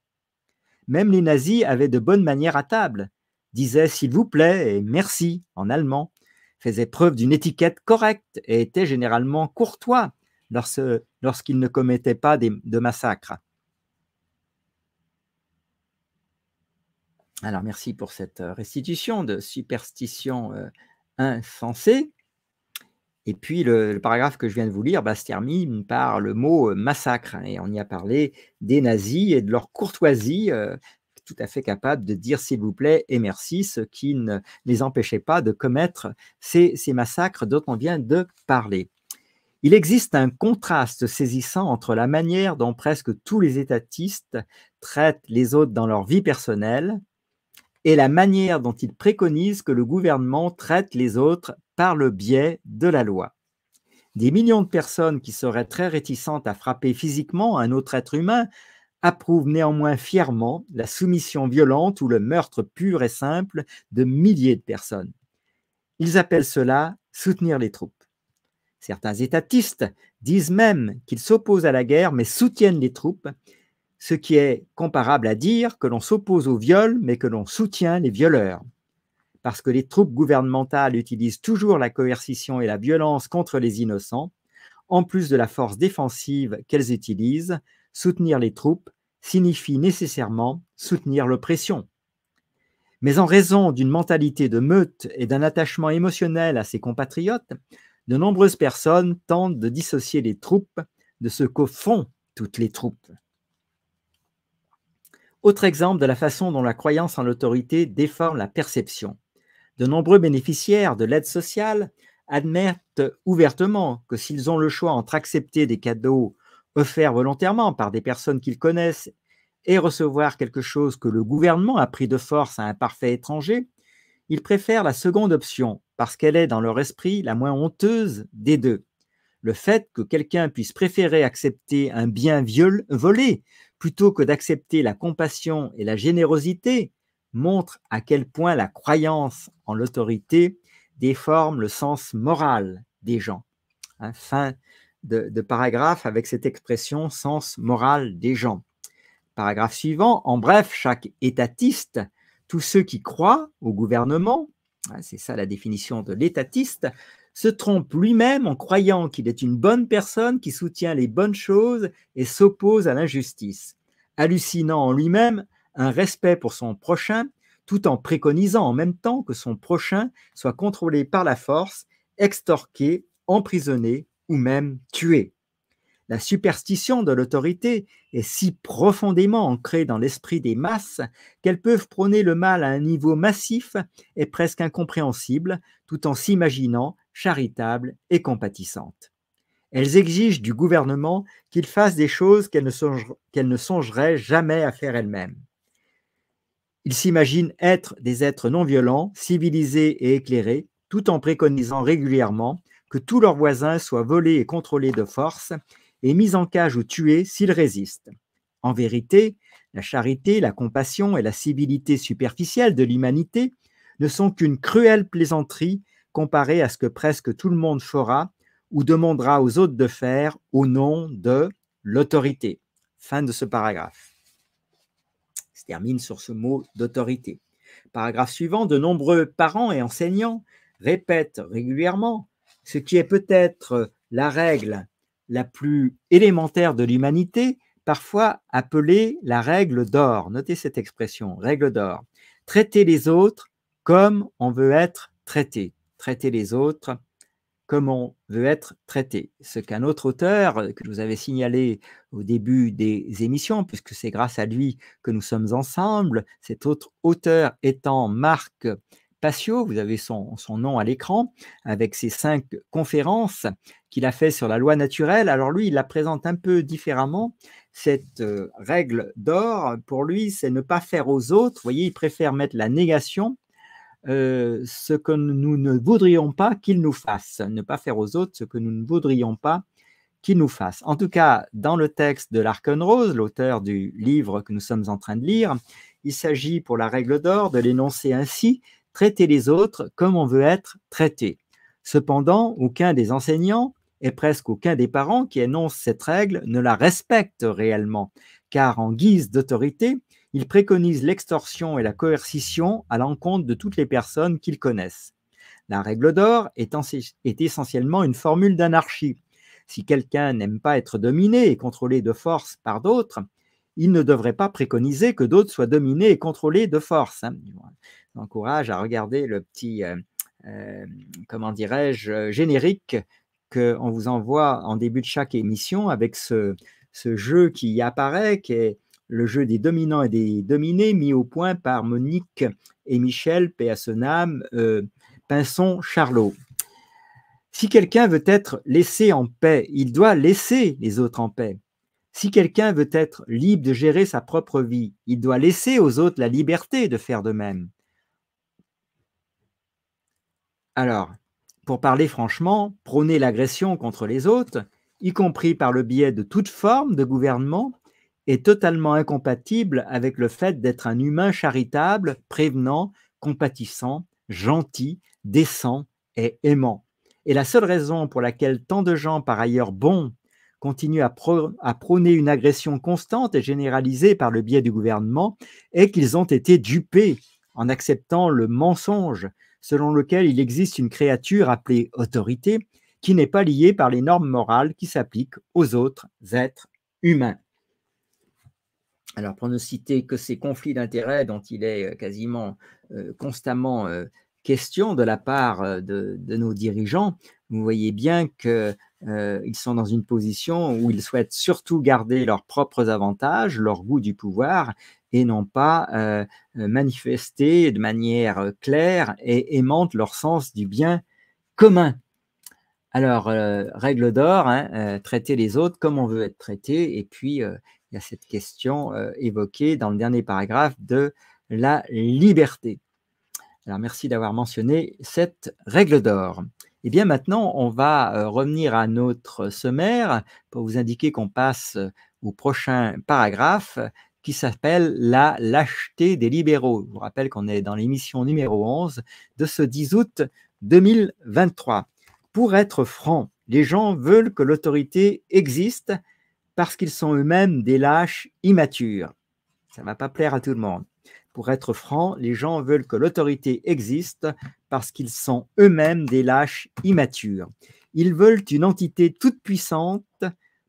Même les nazis avaient de bonnes manières à table, disaient s'il vous plaît et merci en allemand, faisaient preuve d'une étiquette correcte et étaient généralement courtois lorsqu'ils ne commettaient pas de massacres. Alors, merci pour cette restitution de superstition insensée. Et puis, le paragraphe que je viens de vous lire se termine par le mot massacre. Et on y a parlé des nazis et de leur courtoisie, tout à fait capable de dire s'il vous plaît et merci, ce qui ne les empêchait pas de commettre ces massacres dont on vient de parler. Il existe un contraste saisissant entre la manière dont presque tous les étatistes traitent les autres dans leur vie personnelle et la manière dont ils préconisent que le gouvernement traite les autres par le biais de la loi. Des millions de personnes qui seraient très réticentes à frapper physiquement un autre être humain approuvent néanmoins fièrement la soumission violente ou le meurtre pur et simple de milliers de personnes. Ils appellent cela soutenir les troupes. Certains étatistes disent même qu'ils s'opposent à la guerre mais soutiennent les troupes, ce qui est comparable à dire que l'on s'oppose au viol, mais que l'on soutient les violeurs. Parce que les troupes gouvernementales utilisent toujours la coercition et la violence contre les innocents, en plus de la force défensive qu'elles utilisent, soutenir les troupes signifie nécessairement soutenir l'oppression. Mais en raison d'une mentalité de meute et d'un attachement émotionnel à ses compatriotes, de nombreuses personnes tentent de dissocier les troupes de ce que font toutes les troupes. Autre exemple de la façon dont la croyance en l'autorité déforme la perception. De nombreux bénéficiaires de l'aide sociale admettent ouvertement que s'ils ont le choix entre accepter des cadeaux offerts volontairement par des personnes qu'ils connaissent et recevoir quelque chose que le gouvernement a pris de force à un parfait étranger, ils préfèrent la seconde option parce qu'elle est dans leur esprit la moins honteuse des deux. Le fait que quelqu'un puisse préférer accepter un bien volé plutôt que d'accepter la compassion et la générosité montre à quel point la croyance en l'autorité déforme le sens moral des gens. Fin de paragraphe avec cette expression « sens moral des gens ». Paragraphe suivant. En bref, chaque étatiste, tous ceux qui croient au gouvernement, c'est ça la définition de l'étatiste, se trompe lui-même en croyant qu'il est une bonne personne qui soutient les bonnes choses et s'oppose à l'injustice, hallucinant en lui-même un respect pour son prochain, tout en préconisant en même temps que son prochain soit contrôlé par la force, extorqué, emprisonné ou même tué. La superstition de l'autorité est si profondément ancrée dans l'esprit des masses qu'elles peuvent prôner le mal à un niveau massif et presque incompréhensible, tout en s'imaginant charitables et compatissantes. Elles exigent du gouvernement qu'il fasse des choses qu'elles ne songeraient jamais à faire elles-mêmes. Ils s'imaginent être des êtres non violents, civilisés et éclairés, tout en préconisant régulièrement que tous leurs voisins soient volés et contrôlés de force et mis en cage ou tués s'ils résistent. En vérité, la charité, la compassion et la civilité superficielle de l'humanité ne sont qu'une cruelle plaisanterie comparée à ce que presque tout le monde fera ou demandera aux autres de faire au nom de l'autorité. Fin de ce paragraphe. Se termine sur ce mot d'autorité. Paragraphe suivant, de nombreux parents et enseignants répètent régulièrement ce qui est peut-être la règle la plus élémentaire de l'humanité, parfois appelée la règle d'or. Notez cette expression, règle d'or. Traiter les autres comme on veut être traité. Traiter les autres comme on veut être traité. Ce qu'un autre auteur, que je vous avais signalé au début des émissions, puisque c'est grâce à lui que nous sommes ensemble, cet autre auteur étant Marc Passio, vous avez son nom à l'écran, avec ses 5 conférences qu'il a fait sur la loi naturelle. Alors lui, il la présente un peu différemment. Cette règle d'or, pour lui, c'est ne pas faire aux autres. Vous voyez, il préfère mettre la négation, ce que nous ne voudrions pas qu'ils nous fassent. Ne pas faire aux autres ce que nous ne voudrions pas qu'ils nous fassent. En tout cas, dans le texte de l'Arkenrose, l'auteur du livre que nous sommes en train de lire, il s'agit pour la règle d'or de l'énoncer ainsi: traiter les autres comme on veut être traité. Cependant, aucun des enseignants et presque aucun des parents qui énoncent cette règle ne la respecte réellement, car en guise d'autorité, ils préconisent l'extorsion et la coercition à l'encontre de toutes les personnes qu'ils connaissent. La règle d'or est essentiellement une formule d'anarchie. Si quelqu'un n'aime pas être dominé et contrôlé de force par d'autres, il ne devrait pas préconiser que d'autres soient dominés et contrôlés de force. Je vous encourage à regarder le petit, comment dirais-je, générique qu'on vous envoie en début de chaque émission avec ce jeu qui y apparaît, qui est le jeu des dominants et des dominés, mis au point par Monique et Michel, paix à son âme, Pinson-Charlot. Si quelqu'un veut être laissé en paix, il doit laisser les autres en paix. Si quelqu'un veut être libre de gérer sa propre vie, il doit laisser aux autres la liberté de faire de même. Alors, pour parler franchement, prôner l'agression contre les autres, y compris par le biais de toute forme de gouvernement, est totalement incompatible avec le fait d'être un humain charitable, prévenant, compatissant, gentil, décent et aimant. Et la seule raison pour laquelle tant de gens, par ailleurs bons, continuent à prôner une agression constante et généralisée par le biais du gouvernement est qu'ils ont été dupés en acceptant le mensonge selon lequel il existe une créature appelée autorité qui n'est pas liée par les normes morales qui s'appliquent aux autres êtres humains. Alors, pour ne citer que ces conflits d'intérêts dont il est quasiment constamment question de la part de nos dirigeants, vous voyez bien qu'ils sont dans une position où ils souhaitent surtout garder leurs propres avantages, leur goût du pouvoir, et non pas manifester de manière claire et aimante leur sens du bien commun. Alors, règle d'or, traiter les autres comme on veut être traité, et puis il y a cette question évoquée dans le dernier paragraphe de la liberté. Alors, merci d'avoir mentionné cette règle d'or. Et bien maintenant, on va revenir à notre sommaire pour vous indiquer qu'on passe au prochain paragraphe qui s'appelle la lâcheté des libéraux. Je vous rappelle qu'on est dans l'émission numéro 11 de ce 10 août 2023. Pour être franc, les gens veulent que l'autorité existe parce qu'ils sont eux-mêmes des lâches immatures. Ça ne va pas plaire à tout le monde. Pour être franc, les gens veulent que l'autorité existe parce qu'ils sont eux-mêmes des lâches immatures. Ils veulent une entité toute puissante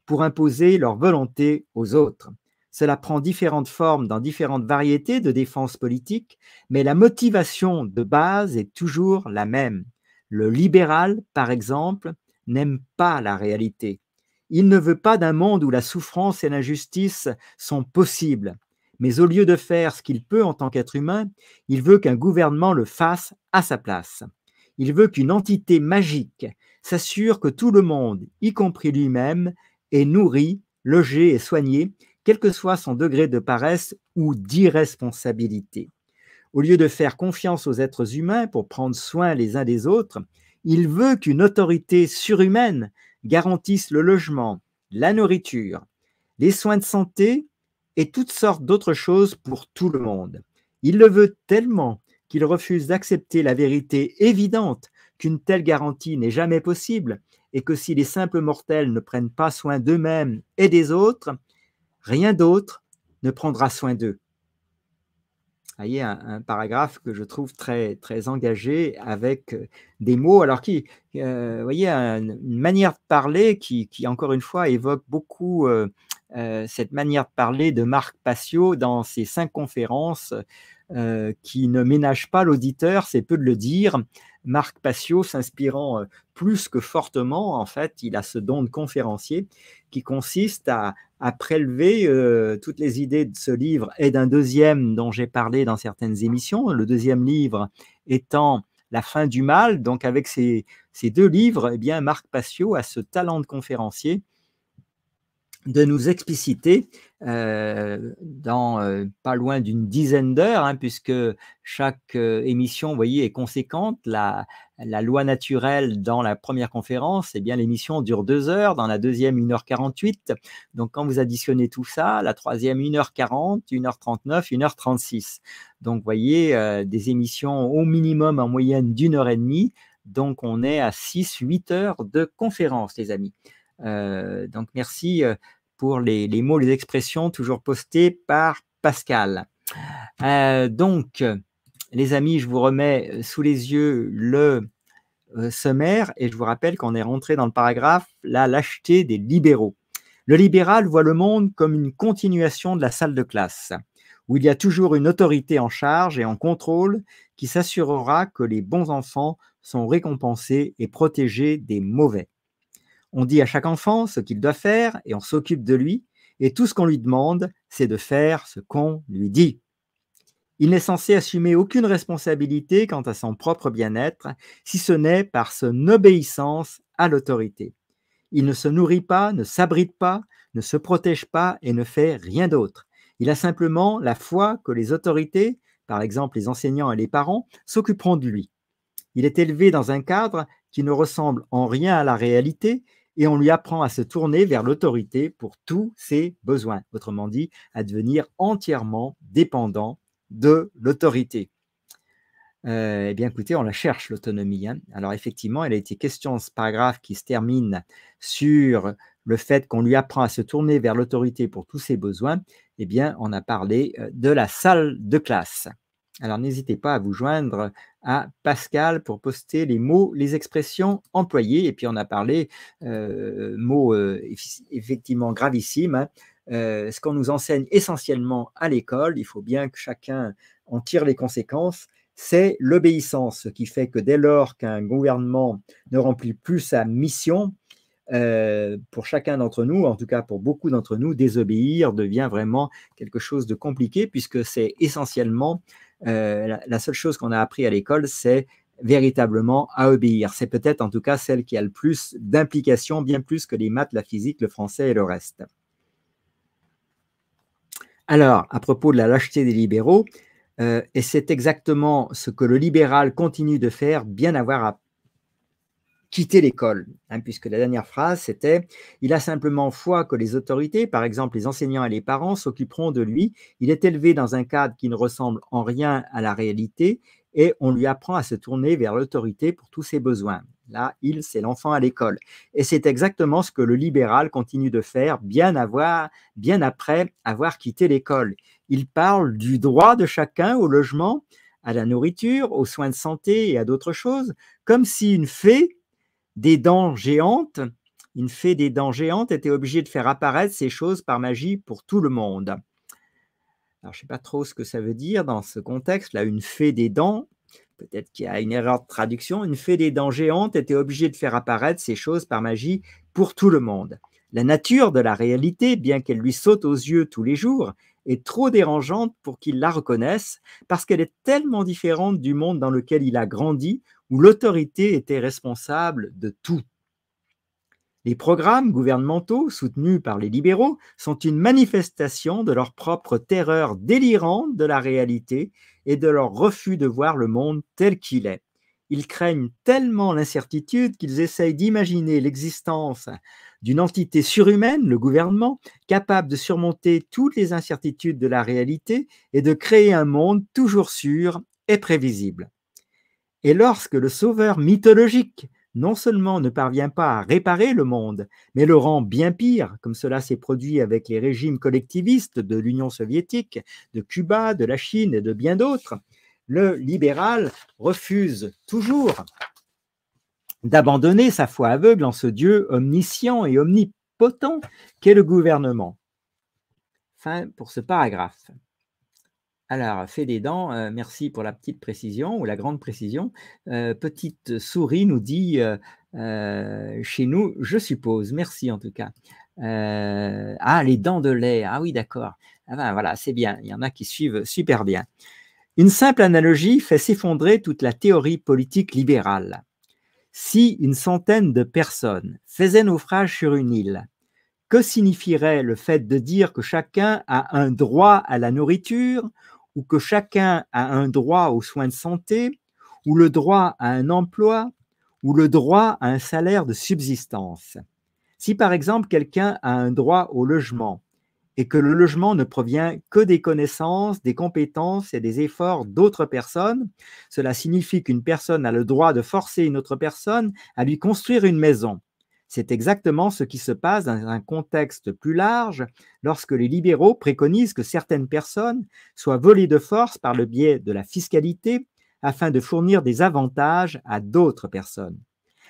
pour imposer leur volonté aux autres. Cela prend différentes formes dans différentes variétés de défense politique, mais la motivation de base est toujours la même. Le libéral, par exemple, n'aime pas la réalité. Il ne veut pas d'un monde où la souffrance et l'injustice sont possibles. Mais au lieu de faire ce qu'il peut en tant qu'être humain, il veut qu'un gouvernement le fasse à sa place. Il veut qu'une entité magique s'assure que tout le monde, y compris lui-même, est nourri, logé et soigné, quel que soit son degré de paresse ou d'irresponsabilité. Au lieu de faire confiance aux êtres humains pour prendre soin les uns des autres, il veut qu'une autorité surhumaine garantisse le logement, la nourriture, les soins de santé et toutes sortes d'autres choses pour tout le monde. Il le veut tellement qu'il refuse d'accepter la vérité évidente qu'une telle garantie n'est jamais possible et que si les simples mortels ne prennent pas soin d'eux-mêmes et des autres, rien d'autre ne prendra soin d'eux. Vous voyez, un paragraphe que je trouve très, très engagé avec des mots, alors vous voyez, une manière de parler qui, encore une fois, évoque beaucoup cette manière de parler de Marc Passio dans ses 5 conférences qui ne ménage pas l'auditeur, c'est peu de le dire. Marc Passio, s'inspirant plus que fortement, en fait, il a ce don de conférencier qui consiste à prélever toutes les idées de ce livre et d'un deuxième dont j'ai parlé dans certaines émissions, le deuxième livre étant La fin du mal. Donc avec ces 2 livres, eh bien, Marc Passio a ce talent de conférencier de nous expliciter dans pas loin d'une dizaine d'heures, hein, puisque chaque émission, vous voyez, est conséquente. La loi naturelle dans la première conférence, eh bien, l'émission dure 2 heures, dans la deuxième 1h48. Donc, quand vous additionnez tout ça, la troisième 1h40, 1h39, 1h36. Donc, vous voyez, des émissions au minimum en moyenne d'1h30. Donc, on est à 6-8 heures de conférence, les amis. Donc, merci pour les mots, les expressions toujours postées par Pascal. Donc, les amis, je vous remets sous les yeux le sommaire et je vous rappelle qu'on est rentré dans le paragraphe « La lâcheté des libéraux ». Le libéral voit le monde comme une continuation de la salle de classe, où il y a toujours une autorité en charge et en contrôle qui s'assurera que les bons enfants sont récompensés et protégés des mauvais. On dit à chaque enfant ce qu'il doit faire et on s'occupe de lui, et tout ce qu'on lui demande, c'est de faire ce qu'on lui dit. Il n'est censé assumer aucune responsabilité quant à son propre bien-être, si ce n'est par son obéissance à l'autorité. Il ne se nourrit pas, ne s'abrite pas, ne se protège pas et ne fait rien d'autre. Il a simplement la foi que les autorités, par exemple les enseignants et les parents, s'occuperont de lui. Il est élevé dans un cadre qui ne ressemble en rien à la réalité et on lui apprend à se tourner vers l'autorité pour tous ses besoins. Autrement dit, à devenir entièrement dépendant de l'autorité. Eh bien, écoutez, on la cherche, l'autonomie. Hein. Alors, effectivement, il a été question dans ce paragraphe qui se termine sur le fait qu'on lui apprend à se tourner vers l'autorité pour tous ses besoins. Eh bien, on a parlé de la salle de classe. Alors, n'hésitez pas à vous joindre à Pascal pour poster les mots, les expressions employées. Et puis, on a parlé mots effectivement gravissimes. Hein. Ce qu'on nous enseigne essentiellement à l'école, il faut bien que chacun en tire les conséquences, c'est l'obéissance, ce qui fait que dès lors qu'un gouvernement ne remplit plus sa mission, pour chacun d'entre nous, en tout cas pour beaucoup d'entre nous, désobéir devient vraiment quelque chose de compliqué puisque c'est essentiellement la seule chose qu'on a appris à l'école, c'est véritablement à obéir. C'est peut-être en tout cas celle qui a le plus d'implication, bien plus que les maths, la physique, le français et le reste. Alors, à propos de la lâcheté des libéraux, et c'est exactement ce que le libéral continue de faire, bien avoir à quitter l'école, hein, puisque la dernière phrase, c'était « Il a simplement foi que les autorités, par exemple les enseignants et les parents, s'occuperont de lui. Il est élevé dans un cadre qui ne ressemble en rien à la réalité et on lui apprend à se tourner vers l'autorité pour tous ses besoins. » Là, il, c'est l'enfant à l'école. Et c'est exactement ce que le libéral continue de faire bien après avoir quitté l'école. Il parle du droit de chacun au logement, à la nourriture, aux soins de santé et à d'autres choses, comme si des dents géantes, une fée des dents géantes était obligée de faire apparaître ces choses par magie pour tout le monde. Alors, je ne sais pas trop ce que ça veut dire dans ce contexte-là, une fée des dents. Peut-être qu'il y a une erreur de traduction. Une fée des dents géantes était obligée de faire apparaître ces choses par magie pour tout le monde. La nature de la réalité, bien qu'elle lui saute aux yeux tous les jours, est trop dérangeante pour qu'il la reconnaisse, parce qu'elle est tellement différente du monde dans lequel il a grandi, où l'autorité était responsable de tout. Les programmes gouvernementaux soutenus par les libéraux sont une manifestation de leur propre terreur délirante de la réalité et de leur refus de voir le monde tel qu'il est. Ils craignent tellement l'incertitude qu'ils essayent d'imaginer l'existence d'une entité surhumaine, le gouvernement, capable de surmonter toutes les incertitudes de la réalité et de créer un monde toujours sûr et prévisible. Et lorsque le sauveur mythologique non seulement ne parvient pas à réparer le monde, mais le rend bien pire, comme cela s'est produit avec les régimes collectivistes de l'Union soviétique, de Cuba, de la Chine et de bien d'autres, le libéral refuse toujours d'abandonner sa foi aveugle en ce Dieu omniscient et omnipotent qu'est le gouvernement. Fin pour ce paragraphe. Alors, fait des dents, merci pour la petite précision ou la grande précision. Petite souris nous dit, chez nous, je suppose. Merci en tout cas. Les dents de lait. Ah oui, d'accord. Ah ben voilà, c'est bien. Il y en a qui suivent super bien. Une simple analogie fait s'effondrer toute la théorie politique libérale. Si une centaine de personnes faisaient naufrage sur une île, que signifierait le fait de dire que chacun a un droit à la nourriture, ou que chacun a un droit aux soins de santé, ou le droit à un emploi, ou le droit à un salaire de subsistance? Si par exemple quelqu'un a un droit au logement et que le logement ne provient que des connaissances, des compétences et des efforts d'autres personnes, cela signifie qu'une personne a le droit de forcer une autre personne à lui construire une maison. C'est exactement ce qui se passe dans un contexte plus large lorsque les libéraux préconisent que certaines personnes soient volées de force par le biais de la fiscalité afin de fournir des avantages à d'autres personnes.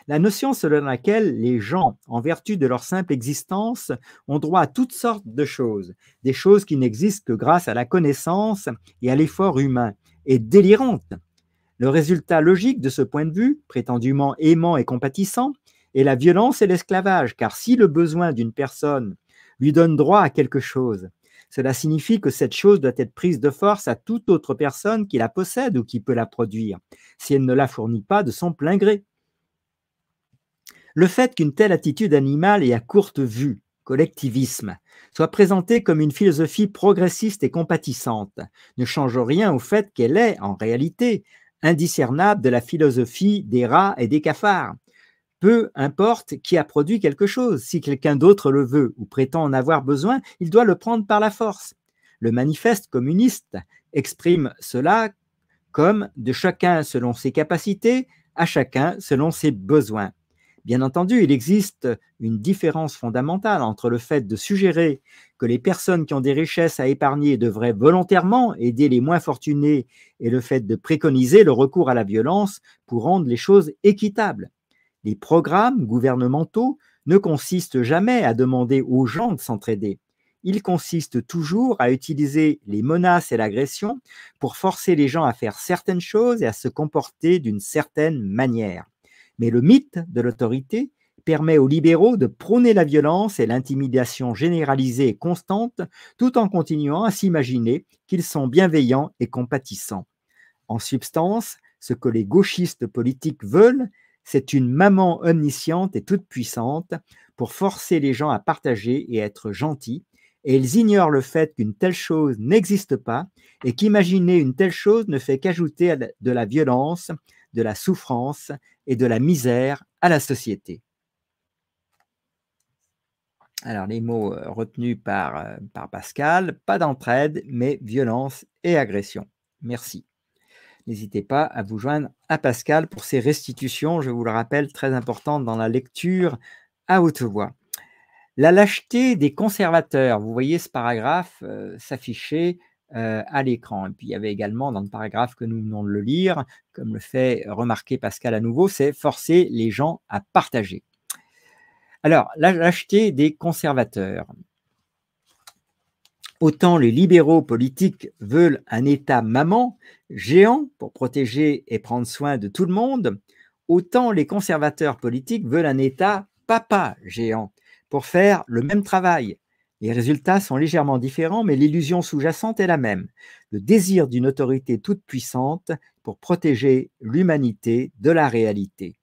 La notion selon laquelle les gens, en vertu de leur simple existence, ont droit à toutes sortes de choses, des choses qui n'existent que grâce à la connaissance et à l'effort humain, est délirante. Le résultat logique de ce point de vue, prétendument aimant et compatissant, est la violence et l'esclavage, car si le besoin d'une personne lui donne droit à quelque chose, cela signifie que cette chose doit être prise de force à toute autre personne qui la possède ou qui peut la produire, si elle ne la fournit pas de son plein gré. Le fait qu'une telle attitude animale et à courte vue, collectivisme, soit présentée comme une philosophie progressiste et compatissante, ne change rien au fait qu'elle est, en réalité, indiscernable de la philosophie des rats et des cafards. Peu importe qui a produit quelque chose, si quelqu'un d'autre le veut ou prétend en avoir besoin, il doit le prendre par la force. Le manifeste communiste exprime cela comme de chacun selon ses capacités, à chacun selon ses besoins. Bien entendu, il existe une différence fondamentale entre le fait de suggérer que les personnes qui ont des richesses à épargner devraient volontairement aider les moins fortunés et le fait de préconiser le recours à la violence pour rendre les choses équitables. Les programmes gouvernementaux ne consistent jamais à demander aux gens de s'entraider. Ils consistent toujours à utiliser les menaces et l'agression pour forcer les gens à faire certaines choses et à se comporter d'une certaine manière. Mais le mythe de l'autorité permet aux libéraux de prôner la violence et l'intimidation généralisée et constante, tout en continuant à s'imaginer qu'ils sont bienveillants et compatissants. En substance, ce que les gauchistes politiques veulent, c'est une maman omnisciente et toute puissante pour forcer les gens à partager et être gentils, et ils ignorent le fait qu'une telle chose n'existe pas et qu'imaginer une telle chose ne fait qu'ajouter de la violence, de la souffrance et de la misère à la société. Alors, les mots retenus par Pascal, pas d'entraide, mais violence et agression. Merci. N'hésitez pas à vous joindre à Pascal pour ces restitutions, je vous le rappelle, très importantes dans la lecture à haute voix. La lâcheté des conservateurs. Vous voyez ce paragraphe s'afficher à l'écran. Et puis il y avait également dans le paragraphe que nous venons de le lire, comme le fait remarquer Pascal à nouveau, c'est forcer les gens à partager. Alors, la lâcheté des conservateurs. Autant les libéraux politiques veulent un État maman géant pour protéger et prendre soin de tout le monde, autant les conservateurs politiques veulent un État papa géant pour faire le même travail. Les résultats sont légèrement différents, mais l'illusion sous-jacente est la même. Le désir d'une autorité toute puissante pour protéger l'humanité de la réalité.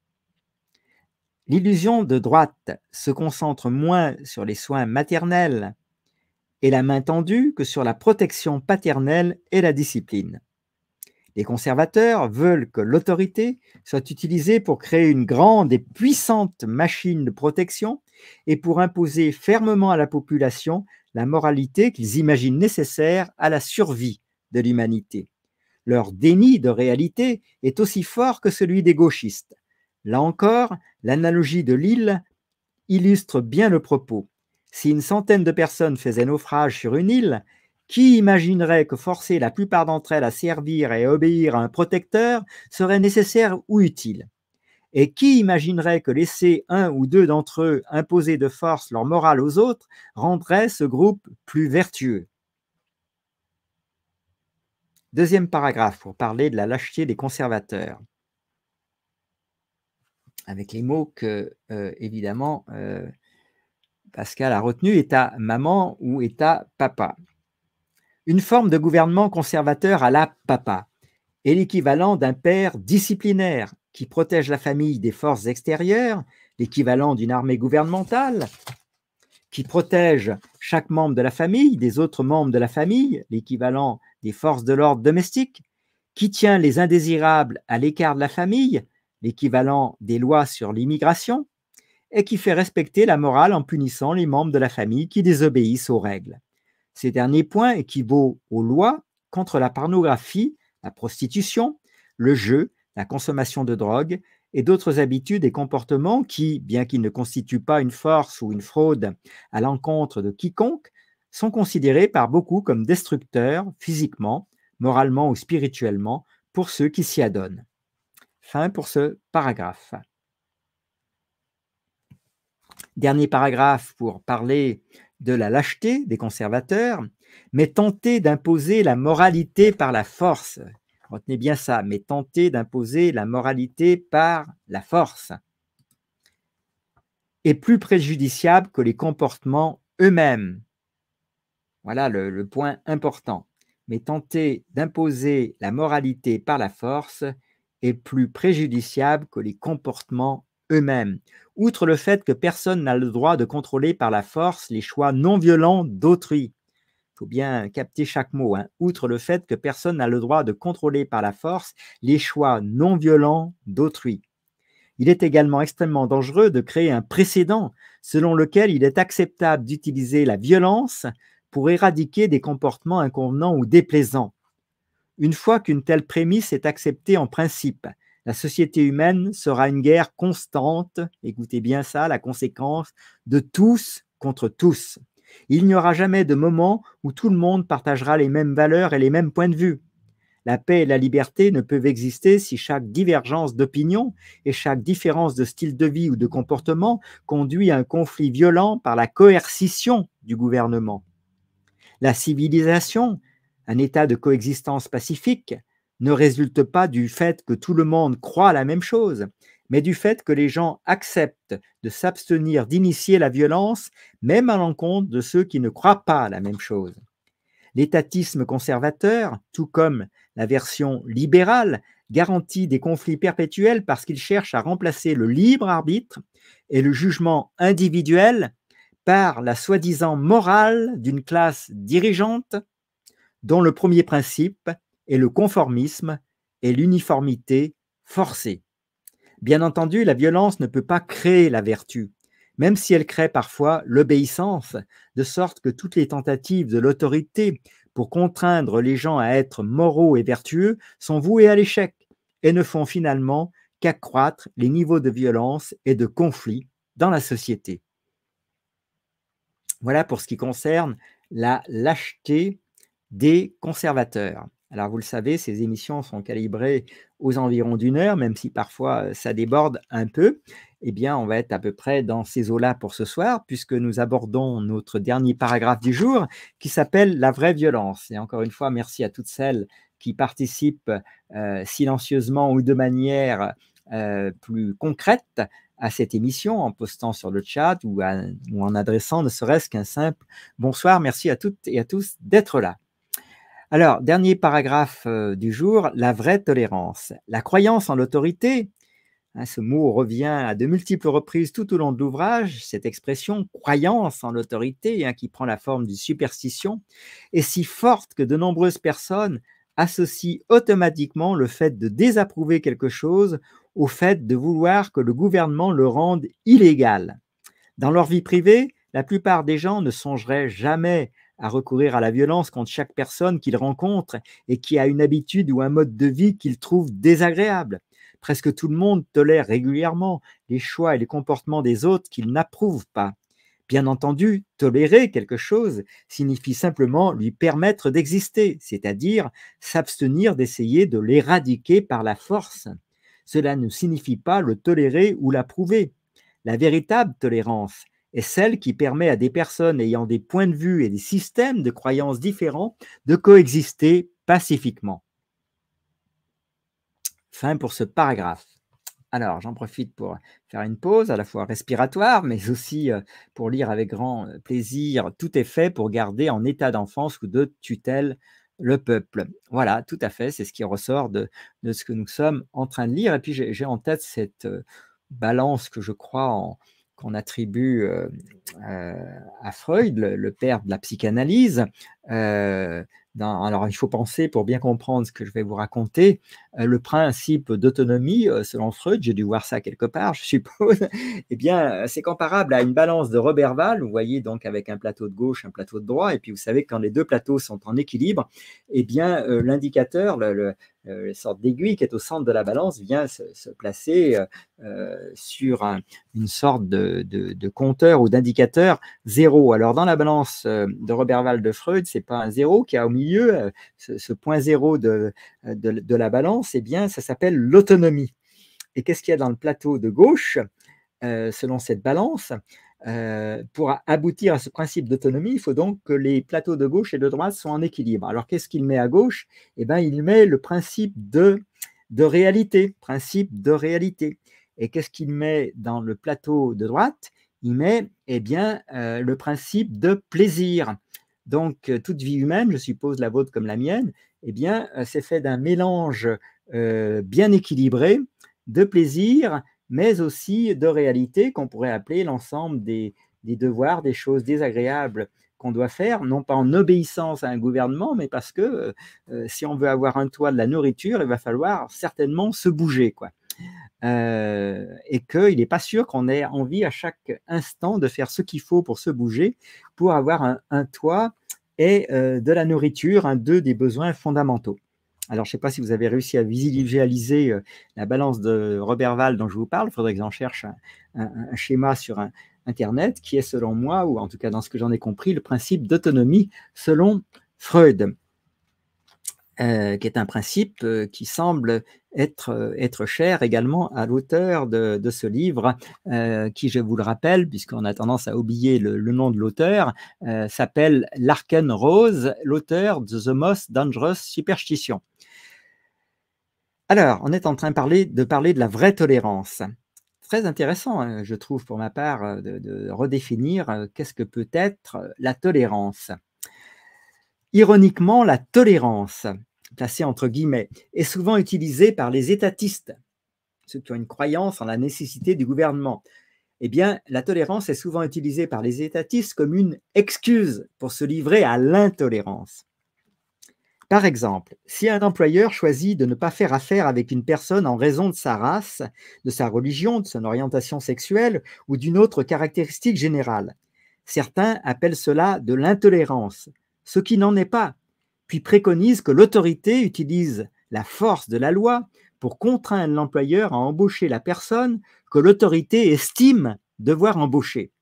L'illusion de droite se concentre moins sur les soins maternels et la main tendue que sur la protection paternelle et la discipline. Les conservateurs veulent que l'autorité soit utilisée pour créer une grande et puissante machine de protection et pour imposer fermement à la population la moralité qu'ils imaginent nécessaire à la survie de l'humanité. Leur déni de réalité est aussi fort que celui des gauchistes. Là encore, l'analogie de l'île illustre bien le propos. Si une centaine de personnes faisaient naufrage sur une île, qui imaginerait que forcer la plupart d'entre elles à servir et à obéir à un protecteur serait nécessaire ou utile? Et qui imaginerait que laisser un ou deux d'entre eux imposer de force leur morale aux autres rendrait ce groupe plus vertueux? Deuxième paragraphe pour parler de la lâcheté des conservateurs. Avec les mots que, évidemment, Pascal a retenu, État maman ou État papa. Une forme de gouvernement conservateur à la papa est l'équivalent d'un père disciplinaire qui protège la famille des forces extérieures, l'équivalent d'une armée gouvernementale, qui protège chaque membre de la famille des autres membres de la famille, l'équivalent des forces de l'ordre domestique, qui tient les indésirables à l'écart de la famille, l'équivalent des lois sur l'immigration, et qui fait respecter la morale en punissant les membres de la famille qui désobéissent aux règles. Ces derniers points équivaut aux lois contre la pornographie, la prostitution, le jeu, la consommation de drogue et d'autres habitudes et comportements qui, bien qu'ils ne constituent pas une force ou une fraude à l'encontre de quiconque, sont considérés par beaucoup comme destructeurs physiquement, moralement ou spirituellement pour ceux qui s'y adonnent. Fin pour ce paragraphe. Dernier paragraphe pour parler de la lâcheté des conservateurs, mais tenter d'imposer la moralité par la force. Retenez bien ça, mais tenter d'imposer la moralité par la force est plus préjudiciable que les comportements eux-mêmes. Voilà le point important. Mais tenter d'imposer la moralité par la force est plus préjudiciable que les comportements eux-mêmes. Outre le fait que personne n'a le droit de contrôler par la force les choix non violents d'autrui. Il faut bien capter chaque mot. Outre le fait que personne n'a le droit de contrôler par la force les choix non violents d'autrui. Il est également extrêmement dangereux de créer un précédent selon lequel il est acceptable d'utiliser la violence pour éradiquer des comportements inconvenants ou déplaisants. Une fois qu'une telle prémisse est acceptée en principe, la société humaine sera une guerre constante, écoutez bien ça, la conséquence, de tous contre tous. Il n'y aura jamais de moment où tout le monde partagera les mêmes valeurs et les mêmes points de vue. La paix et la liberté ne peuvent exister si chaque divergence d'opinion et chaque différence de style de vie ou de comportement conduit à un conflit violent par la coercition du gouvernement. La civilisation, un état de coexistence pacifique, ne résulte pas du fait que tout le monde croit la même chose, mais du fait que les gens acceptent de s'abstenir d'initier la violence, même à l'encontre de ceux qui ne croient pas la même chose. L'étatisme conservateur, tout comme la version libérale, garantit des conflits perpétuels parce qu'il cherche à remplacer le libre arbitre et le jugement individuel par la soi-disant morale d'une classe dirigeante dont le premier principe est le conformisme et l'uniformité forcée. Bien entendu, la violence ne peut pas créer la vertu, même si elle crée parfois l'obéissance, de sorte que toutes les tentatives de l'autorité pour contraindre les gens à être moraux et vertueux sont vouées à l'échec et ne font finalement qu'accroître les niveaux de violence et de conflit dans la société. Voilà pour ce qui concerne la lâcheté des conservateurs. Alors vous le savez, ces émissions sont calibrées aux environs d'une heure, même si parfois ça déborde un peu. Eh bien, on va être à peu près dans ces eaux-là pour ce soir, puisque nous abordons notre dernier paragraphe du jour, qui s'appelle la vraie violence. Et encore une fois, merci à toutes celles qui participent silencieusement ou de manière plus concrète à cette émission en postant sur le chat ou en adressant ne serait-ce qu'un simple bonsoir. Merci à toutes et à tous d'être là. Alors, dernier paragraphe du jour, la vraie tolérance. La croyance en l'autorité, hein, ce mot revient à de multiples reprises tout au long de l'ouvrage, cette expression croyance en l'autorité, hein, qui prend la forme d'une superstition, est si forte que de nombreuses personnes associent automatiquement le fait de désapprouver quelque chose au fait de vouloir que le gouvernement le rende illégal. Dans leur vie privée, la plupart des gens ne songeraient jamais à recourir à la violence contre chaque personne qu'ils rencontrent et qui a une habitude ou un mode de vie qu'ils trouvent désagréable. Presque tout le monde tolère régulièrement les choix et les comportements des autres qu'il n'approuve pas. Bien entendu, tolérer quelque chose signifie simplement lui permettre d'exister, c'est-à-dire s'abstenir d'essayer de l'éradiquer par la force. Cela ne signifie pas le tolérer ou l'approuver. La véritable tolérance est celle qui permet à des personnes ayant des points de vue et des systèmes de croyances différents de coexister pacifiquement. Fin pour ce paragraphe. Alors, j'en profite pour faire une pause, à la fois respiratoire, mais aussi pour lire avec grand plaisir. Tout est fait pour garder en état d'enfance ou de tutelle le peuple. Voilà, tout à fait, c'est ce qui ressort de ce que nous sommes en train de lire. Et puis, j'ai en tête cette balance que je crois qu'on attribue à Freud, le père de la psychanalyse. Alors, il faut penser, pour bien comprendre ce que je vais vous raconter, le principe d'autonomie, selon Freud, j'ai dû voir ça quelque part, je suppose, eh bien, c'est comparable à une balance de Roberval, vous voyez, donc avec un plateau de gauche, un plateau de droite, et puis vous savez que quand les deux plateaux sont en équilibre, eh bien, l'indicateur, la sorte d'aiguille qui est au centre de la balance vient se placer sur une sorte de compteur ou d'indicateur zéro. Alors, dans la balance de Roberval de Freud, ce n'est pas un zéro qui a au milieu, ce point zéro de la balance, eh bien, ça s'appelle l'autonomie. Et qu'est-ce qu'il y a dans le plateau de gauche, selon cette balance? Pour aboutir à ce principe d'autonomie, il faut donc que les plateaux de gauche et de droite soient en équilibre. Alors, qu'est-ce qu'il met à gauche? Eh bien, il met le principe de réalité, Et qu'est-ce qu'il met dans le plateau de droite? Il met, eh bien, le principe de plaisir. Donc, toute vie humaine, je suppose la vôtre comme la mienne, eh bien, c'est fait d'un mélange bien équilibré de plaisir, mais aussi de réalité qu'on pourrait appeler l'ensemble des devoirs, des choses désagréables qu'on doit faire, non pas en obéissance à un gouvernement, mais parce que si on veut avoir un toit, de la nourriture, il va falloir certainement se bouger, quoi. Et qu'il n'est pas sûr qu'on ait envie à chaque instant de faire ce qu'il faut pour se bouger, pour avoir un toit et de la nourriture, deux des besoins fondamentaux. Alors, je ne sais pas si vous avez réussi à visualiser la balance de Roberval dont je vous parle. Il faudrait que j'en cherche un schéma sur Internet qui est, selon moi, ou en tout cas dans ce que j'en ai compris, le principe d'autonomie selon Freud, qui est un principe qui semble être cher également à l'auteur de ce livre, qui, je vous le rappelle, puisqu'on a tendance à oublier le nom de l'auteur, s'appelle Larken Rose, l'auteur de The Most Dangerous Superstition. Alors, on est en train de parler de la vraie tolérance. Très intéressant, hein, je trouve, pour ma part, de redéfinir qu'est-ce que peut être la tolérance. Ironiquement, la tolérance, placée entre guillemets, est souvent utilisée par les étatistes, ceux qui ont une croyance en la nécessité du gouvernement. Eh bien, la tolérance est souvent utilisée par les étatistes comme une excuse pour se livrer à l'intolérance. Par exemple, si un employeur choisit de ne pas faire affaire avec une personne en raison de sa race, de sa religion, de son orientation sexuelle ou d'une autre caractéristique générale, certains appellent cela de l'intolérance, ce qui n'en est pas, puis préconisent que l'autorité utilise la force de la loi pour contraindre l'employeur à embaucher la personne que l'autorité estime devoir embaucher.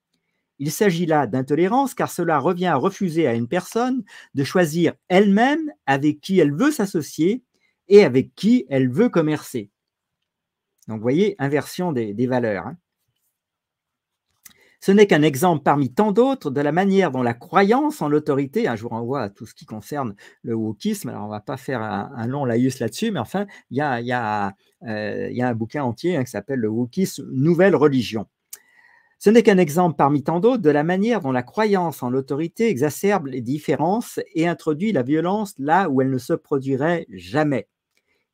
Il s'agit là d'intolérance car cela revient à refuser à une personne de choisir elle-même avec qui elle veut s'associer et avec qui elle veut commercer. Donc, vous voyez, inversion des valeurs. Hein. Ce n'est qu'un exemple parmi tant d'autres de la manière dont la croyance en l'autorité, je vous renvoie à tout ce qui concerne le wokisme, alors on ne va pas faire un long laïus là-dessus, mais enfin, il y a un bouquin entier qui s'appelle le wokisme, nouvelle religion. Ce n'est qu'un exemple parmi tant d'autres de la manière dont la croyance en l'autorité exacerbe les différences et introduit la violence là où elle ne se produirait jamais.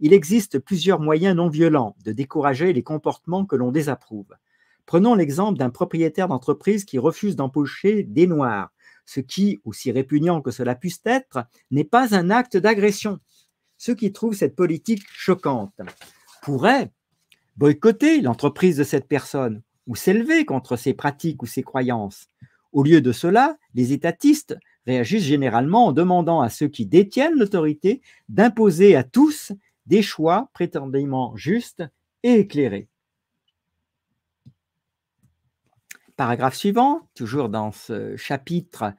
Il existe plusieurs moyens non violents de décourager les comportements que l'on désapprouve. Prenons l'exemple d'un propriétaire d'entreprise qui refuse d'embaucher des Noirs, ce qui, aussi répugnant que cela puisse être, n'est pas un acte d'agression. Ceux qui trouvent cette politique choquante pourraient boycotter l'entreprise de cette personne ou s'élever contre ses pratiques ou ses croyances. Au lieu de cela, les étatistes réagissent généralement en demandant à ceux qui détiennent l'autorité d'imposer à tous des choix prétendument justes et éclairés. Paragraphe suivant, toujours dans ce chapitre,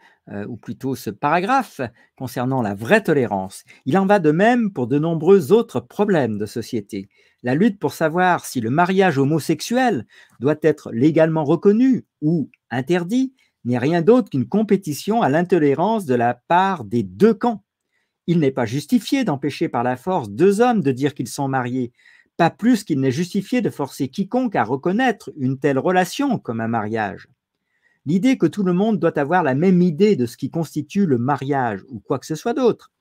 ou plutôt ce paragraphe concernant la vraie tolérance. Il en va de même pour de nombreux autres problèmes de société. La lutte pour savoir si le mariage homosexuel doit être légalement reconnu ou interdit n'est rien d'autre qu'une compétition à l'intolérance de la part des deux camps. Il n'est pas justifié d'empêcher par la force deux hommes de dire qu'ils sont mariés, pas plus qu'il n'est justifié de forcer quiconque à reconnaître une telle relation comme un mariage. L'idée que tout le monde doit avoir la même idée de ce qui constitue le mariage ou quoi que ce soit d'autre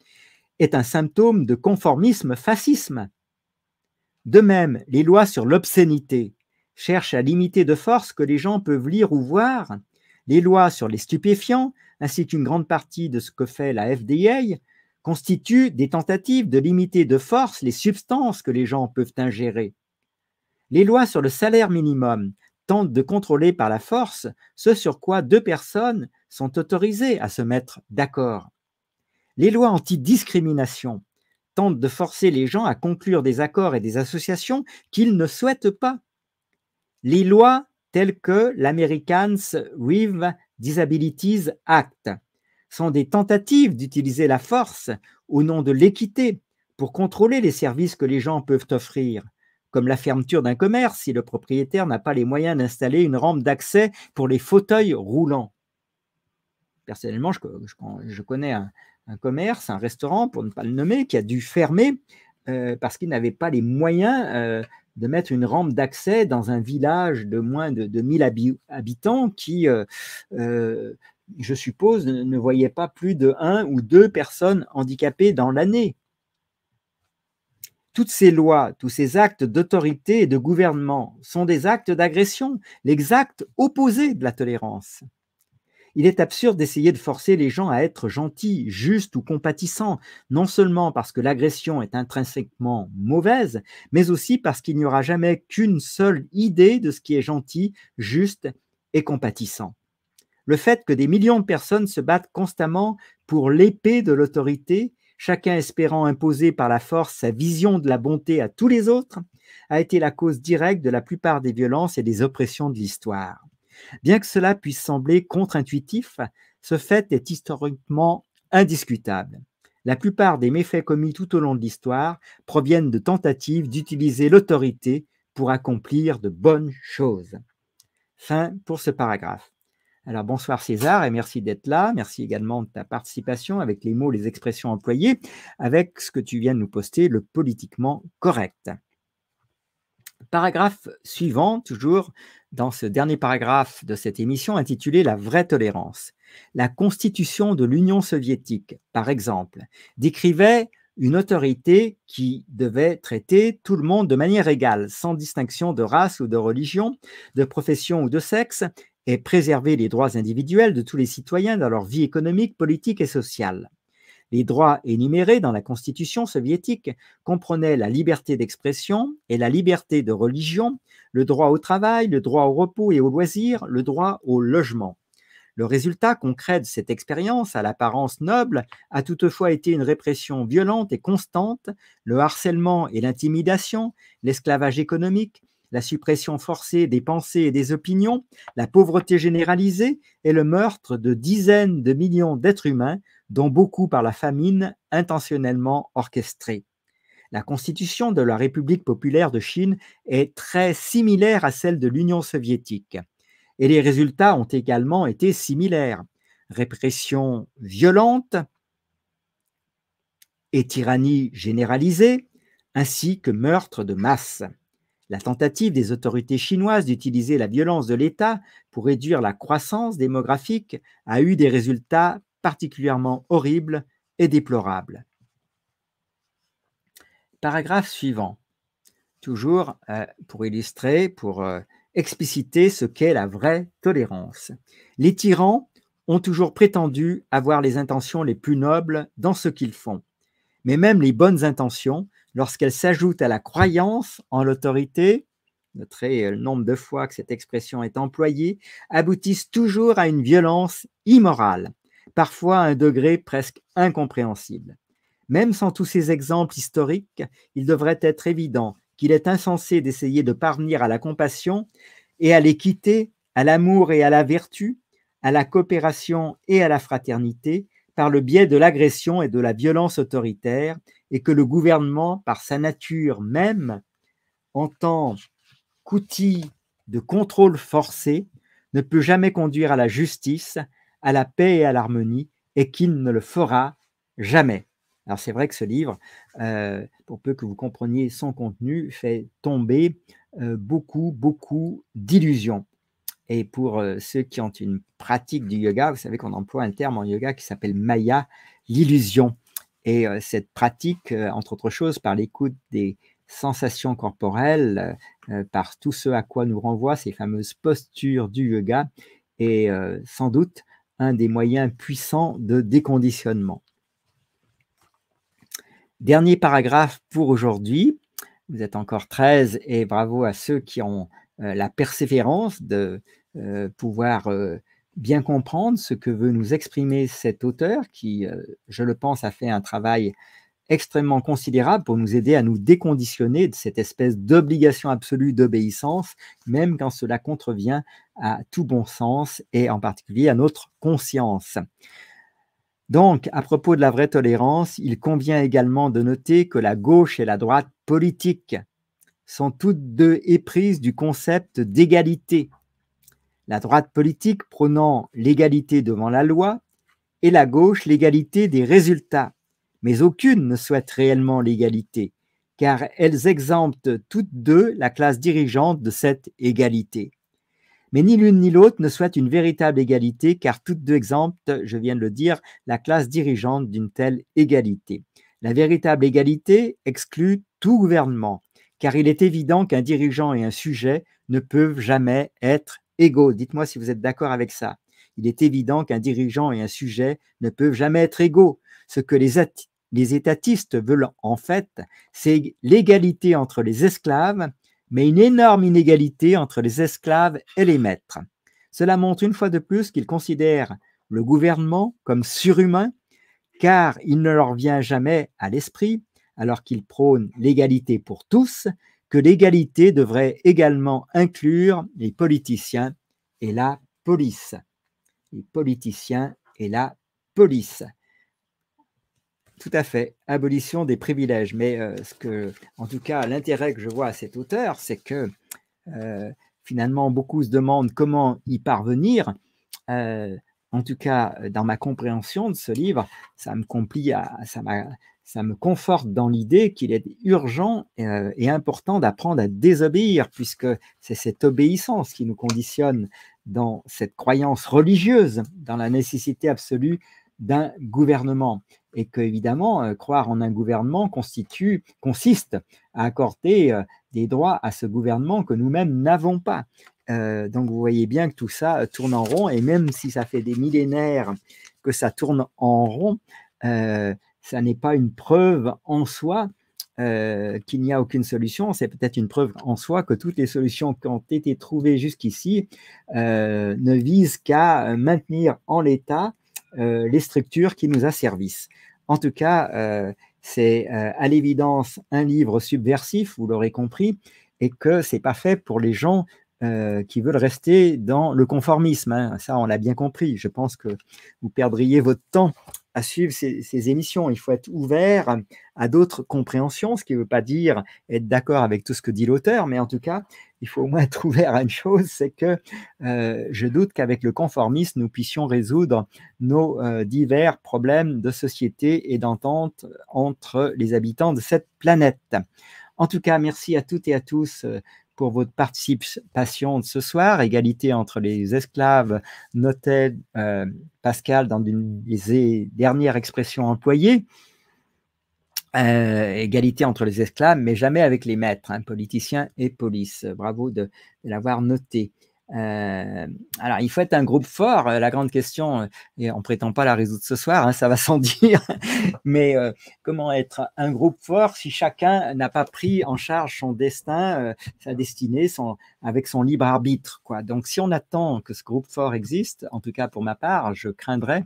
est un symptôme de conformisme-fascisme. De même, les lois sur l'obscénité cherchent à limiter de force ce que les gens peuvent lire ou voir. Les lois sur les stupéfiants, ainsi qu'une grande partie de ce que fait la FDA, constituent des tentatives de limiter de force les substances que les gens peuvent ingérer. Les lois sur le salaire minimum tentent de contrôler par la force ce sur quoi deux personnes sont autorisées à se mettre d'accord. Les lois anti-discrimination tentent de forcer les gens à conclure des accords et des associations qu'ils ne souhaitent pas. Les lois telles que l'Americans with Disabilities Act sont des tentatives d'utiliser la force au nom de l'équité pour contrôler les services que les gens peuvent offrir, comme la fermeture d'un commerce si le propriétaire n'a pas les moyens d'installer une rampe d'accès pour les fauteuils roulants. Personnellement, je connais un commerce, un restaurant, pour ne pas le nommer, qui a dû fermer parce qu'il n'avait pas les moyens de mettre une rampe d'accès dans un village de moins de 1000 habitants qui, je suppose, ne voyait pas plus de 1 ou 2 personnes handicapées dans l'année. Toutes ces lois, tous ces actes d'autorité et de gouvernement sont des actes d'agression, l'exact opposé de la tolérance. Il est absurde d'essayer de forcer les gens à être gentils, justes ou compatissants, non seulement parce que l'agression est intrinsèquement mauvaise, mais aussi parce qu'il n'y aura jamais qu'une seule idée de ce qui est gentil, juste et compatissant. Le fait que des millions de personnes se battent constamment pour l'épée de l'autorité, chacun espérant imposer par la force sa vision de la bonté à tous les autres, a été la cause directe de la plupart des violences et des oppressions de l'histoire. Bien que cela puisse sembler contre-intuitif, ce fait est historiquement indiscutable. La plupart des méfaits commis tout au long de l'histoire proviennent de tentatives d'utiliser l'autorité pour accomplir de bonnes choses. Fin pour ce paragraphe. Alors bonsoir César et merci d'être là. Merci également de ta participation avec les mots, les expressions employées, avec ce que tu viens de nous poster, le politiquement correct. Paragraphe suivant, toujours dans ce dernier paragraphe de cette émission intitulé « La vraie tolérance ». La Constitution de l'Union soviétique, par exemple, décrivait une autorité qui devait traiter tout le monde de manière égale, sans distinction de race ou de religion, de profession ou de sexe, et préserver les droits individuels de tous les citoyens dans leur vie économique, politique et sociale. Les droits énumérés dans la Constitution soviétique comprenaient la liberté d'expression et la liberté de religion, le droit au travail, le droit au repos et au loisir, le droit au logement. Le résultat concret de cette expérience, à l'apparence noble, a toutefois été une répression violente et constante, le harcèlement et l'intimidation, l'esclavage économique, la suppression forcée des pensées et des opinions, la pauvreté généralisée et le meurtre de dizaines de millions d'êtres humains, dont beaucoup par la famine intentionnellement orchestrée. La constitution de la République populaire de Chine est très similaire à celle de l'Union soviétique. Et les résultats ont également été similaires. Répression violente et tyrannie généralisée, ainsi que meurtre de masse. La tentative des autorités chinoises d'utiliser la violence de l'État pour réduire la croissance démographique a eu des résultats particulièrement horribles et déplorables. Paragraphe suivant. Toujours pour illustrer, pour expliciter ce qu'est la vraie tolérance. Les tyrans ont toujours prétendu avoir les intentions les plus nobles dans ce qu'ils font. Mais même les bonnes intentions, lorsqu'elles s'ajoutent à la croyance en l'autorité, noterez le nombre de fois que cette expression est employée, aboutissent toujours à une violence immorale, parfois à un degré presque incompréhensible. Même sans tous ces exemples historiques, il devrait être évident qu'il est insensé d'essayer de parvenir à la compassion et à l'équité, à l'amour et à la vertu, à la coopération et à la fraternité, par le biais de l'agression et de la violence autoritaire, et que le gouvernement, par sa nature même, en tant qu'outil de contrôle forcé, ne peut jamais conduire à la justice, à la paix et à l'harmonie, et qu'il ne le fera jamais. Alors c'est vrai que ce livre, pour peu que vous compreniez son contenu, fait tomber beaucoup d'illusions. Et pour ceux qui ont une pratique du yoga, vous savez qu'on emploie un terme en yoga qui s'appelle Maya, l'illusion. Et cette pratique, entre autres choses, par l'écoute des sensations corporelles, par tout ce à quoi nous renvoient ces fameuses postures du yoga, est sans doute un des moyens puissants de déconditionnement. Dernier paragraphe pour aujourd'hui. Vous êtes encore 13 et bravo à ceux qui ont la persévérance de pouvoir bien comprendre ce que veut nous exprimer cet auteur qui, je le pense, a fait un travail extrêmement considérable pour nous aider à nous déconditionner de cette espèce d'obligation absolue d'obéissance, même quand cela contrevient à tout bon sens et en particulier à notre conscience. Donc, à propos de la vraie tolérance, il convient également de noter que la gauche et la droite politique sont toutes deux éprises du concept d'égalité. La droite politique prônant l'égalité devant la loi et la gauche l'égalité des résultats. Mais aucune ne souhaite réellement l'égalité, car elles exemptent toutes deux la classe dirigeante de cette égalité. Mais ni l'une ni l'autre ne souhaite une véritable égalité, car toutes deux exemptent, je viens de le dire, la classe dirigeante d'une telle égalité. La véritable égalité exclut tout gouvernement, car il est évident qu'un dirigeant et un sujet ne peuvent jamais être égaux. Dites-moi si vous êtes d'accord avec ça. Il est évident qu'un dirigeant et un sujet ne peuvent jamais être égaux. Ce que les étatistes veulent en fait, c'est l'égalité entre les esclaves, mais une énorme inégalité entre les esclaves et les maîtres. Cela montre une fois de plus qu'ils considèrent le gouvernement comme surhumain, car il ne leur vient jamais à l'esprit, alors qu'ils prônent l'égalité pour tous, que l'égalité devrait également inclure les politiciens et la police. Les politiciens et la police. Tout à fait, abolition des privilèges. Mais en tout cas, l'intérêt que je vois à cet auteur, c'est que finalement, beaucoup se demandent comment y parvenir. En tout cas, dans ma compréhension de ce livre, ça me conforte dans l'idée qu'il est urgent et important d'apprendre à désobéir, puisque c'est cette obéissance qui nous conditionne dans cette croyance religieuse, dans la nécessité absolue d'un gouvernement. Et qu'évidemment, croire en un gouvernement consiste à accorder des droits à ce gouvernement que nous-mêmes n'avons pas. Donc vous voyez bien que tout ça tourne en rond, et même si ça fait des millénaires que ça tourne en rond, ça n'est pas une preuve en soi qu'il n'y a aucune solution, c'est peut-être une preuve en soi que toutes les solutions qui ont été trouvées jusqu'ici ne visent qu'à maintenir en l'état les structures qui nous asservissent. En tout cas, c'est à l'évidence un livre subversif, vous l'aurez compris, et que ce n'est pas fait pour les gens qui veulent rester dans le conformisme, hein. Ça, on l'a bien compris. Je pense que vous perdriez votre temps à suivre ces émissions. Il faut être ouvert à d'autres compréhensions, ce qui ne veut pas dire être d'accord avec tout ce que dit l'auteur, mais en tout cas, il faut au moins être ouvert à une chose, c'est que je doute qu'avec le conformisme, nous puissions résoudre nos divers problèmes de société et d'entente entre les habitants de cette planète. En tout cas, merci à toutes et à tous pour votre participation de ce soir. Égalité entre les esclaves, notait Pascal dans une des dernières expressions employées. Égalité entre les esclaves, mais jamais avec les maîtres, hein, politiciens et police. Bravo de l'avoir noté. Alors, il faut être un groupe fort. La grande question, et on ne prétend pas la résoudre ce soir, hein, ça va sans dire, mais comment être un groupe fort si chacun n'a pas pris en charge son destin, sa destinée, avec son libre arbitre, quoi. Donc, si on attend que ce groupe fort existe, en tout cas pour ma part, je craindrais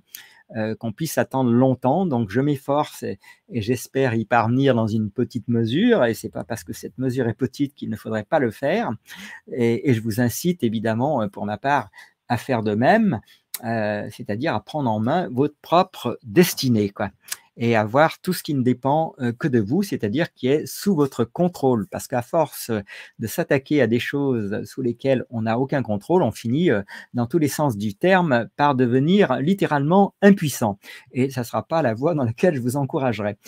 qu'on puisse attendre longtemps. Donc, je m'efforce et j'espère y parvenir dans une petite mesure. Et ce n'est pas parce que cette mesure est petite qu'il ne faudrait pas le faire. Et je vous incite évidemment, pour ma part, à faire de même, c'est-à-dire à prendre en main votre propre destinée, quoi, et à voir tout ce qui ne dépend que de vous, c'est-à-dire qui est sous votre contrôle. Parce qu'à force de s'attaquer à des choses sous lesquelles on n'a aucun contrôle, on finit, dans tous les sens du terme, par devenir littéralement impuissant. Et ça ne sera pas la voie dans laquelle je vous encouragerai.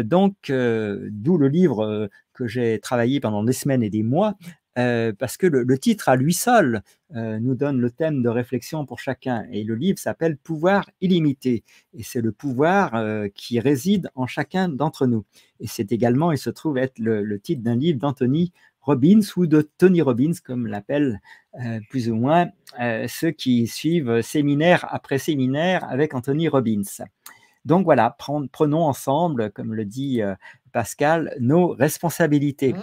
Donc, d'où le livre que j'ai travaillé pendant des semaines et des mois, parce que le titre à lui seul nous donne le thème de réflexion pour chacun. Et le livre s'appelle « Pouvoir illimité ». Et c'est le pouvoir qui réside en chacun d'entre nous. Et c'est également, il se trouve être le titre d'un livre d'Anthony Robbins ou de Tony Robbins, comme l'appellent plus ou moins ceux qui suivent séminaire après séminaire avec Anthony Robbins. Donc voilà, prenons ensemble, comme le dit Pascal, nos responsabilités.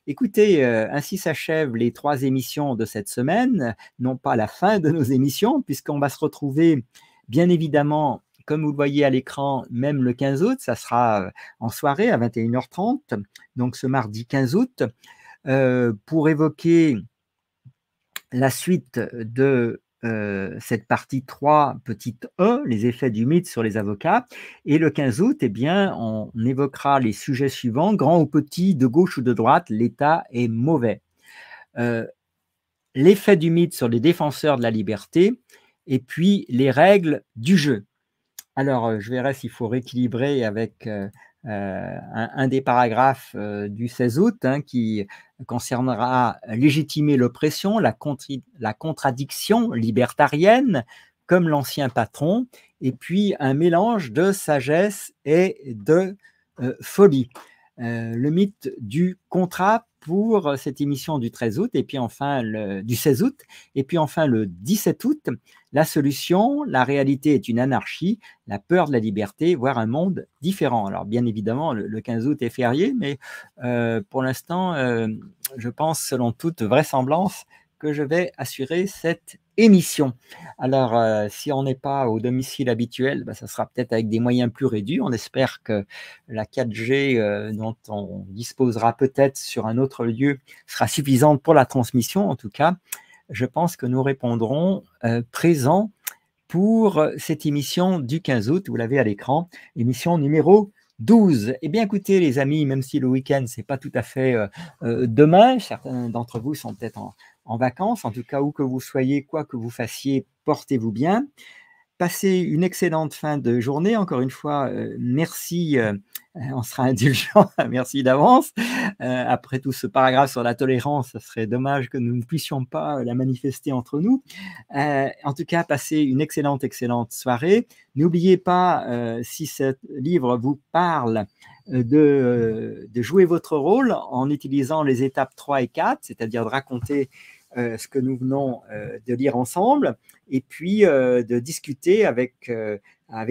Écoutez, ainsi s'achèvent les 3 émissions de cette semaine, non pas la fin de nos émissions, puisqu'on va se retrouver, bien évidemment, comme vous le voyez à l'écran, même le 15 août, ça sera en soirée à 21h30, donc ce mardi 15 août, pour évoquer la suite de cette partie 3, petite E, les effets du mythe sur les avocats. Et le 15 août, eh bien, on évoquera les sujets suivants, grand ou petit, de gauche ou de droite, l'État est mauvais. L'effet du mythe sur les défenseurs de la liberté, et puis les règles du jeu. Alors, je verrai s'il faut rééquilibrer avec un des paragraphes du 16 août, hein, qui concernera légitimer l'oppression, la contradiction libertarienne, comme l'ancien patron, et puis un mélange de sagesse et de folie. Le mythe du contrat pour cette émission du 13 août, et puis enfin du 16 août, et puis enfin le 17 août, la solution, la réalité est une anarchie, la peur de la liberté, voire un monde différent. Alors bien évidemment, le 15 août est férié, mais pour l'instant, je pense selon toute vraisemblance que je vais assurer cette émission. Alors, si on n'est pas au domicile habituel, ça sera peut-être avec des moyens plus réduits. On espère que la 4G dont on disposera peut-être sur un autre lieu sera suffisante pour la transmission. En tout cas, je pense que nous répondrons présents pour cette émission du 15 août. Vous l'avez à l'écran, émission numéro 12. Eh bien, écoutez, les amis, même si le week-end, ce n'est pas tout à fait demain, certains d'entre vous sont peut-être en vacances. En tout cas, où que vous soyez, quoi que vous fassiez, portez-vous bien. Passez une excellente fin de journée. Encore une fois, merci, on sera indulgent, merci d'avance. Après tout ce paragraphe sur la tolérance, ce serait dommage que nous ne puissions pas la manifester entre nous. En tout cas, passez une excellente soirée. N'oubliez pas, si ce livre vous parle, de jouer votre rôle en utilisant les étapes 3 et 4, c'est-à-dire de raconter ce que nous venons de lire ensemble, et puis de discuter avec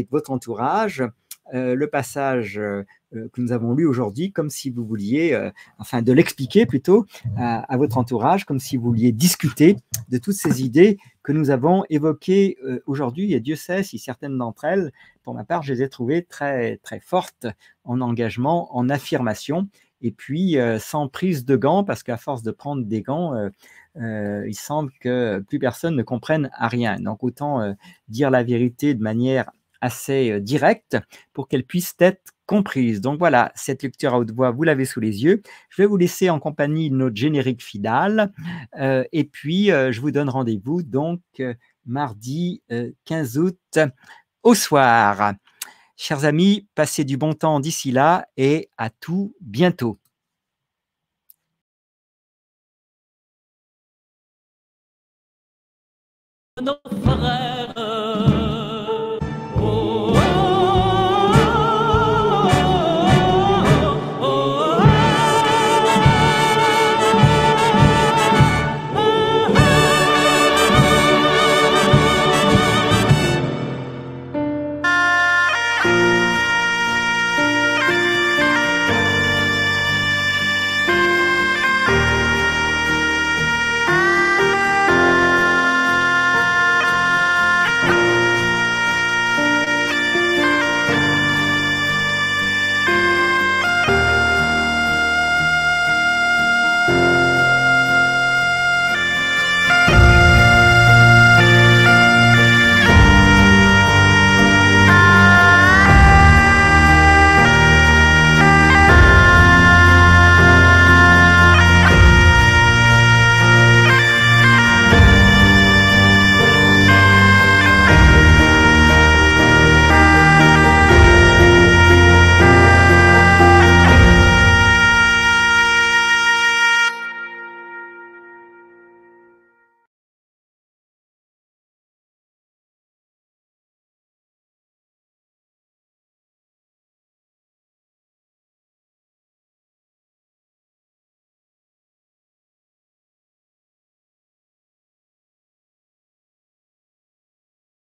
votre entourage le passage que nous avons lu aujourd'hui, comme si vous vouliez, enfin de l'expliquer plutôt à votre entourage, comme si vous vouliez discuter de toutes ces idées que nous avons évoquées aujourd'hui. Et Dieu sait si certaines d'entre elles, pour ma part, je les ai trouvées très, très fortes en engagement, en affirmation, et puis sans prise de gants, parce qu'à force de prendre des gants, il semble que plus personne ne comprenne à rien. Donc autant dire la vérité de manière assez directe pour qu'elle puisse être comprise. Donc voilà, cette lecture à haute voix, vous l'avez sous les yeux. Je vais vous laisser en compagnie de notre générique final. Et puis, je vous donne rendez-vous donc mardi 15 août au soir. Chers amis, passez du bon temps d'ici là et à tout bientôt. Nos frères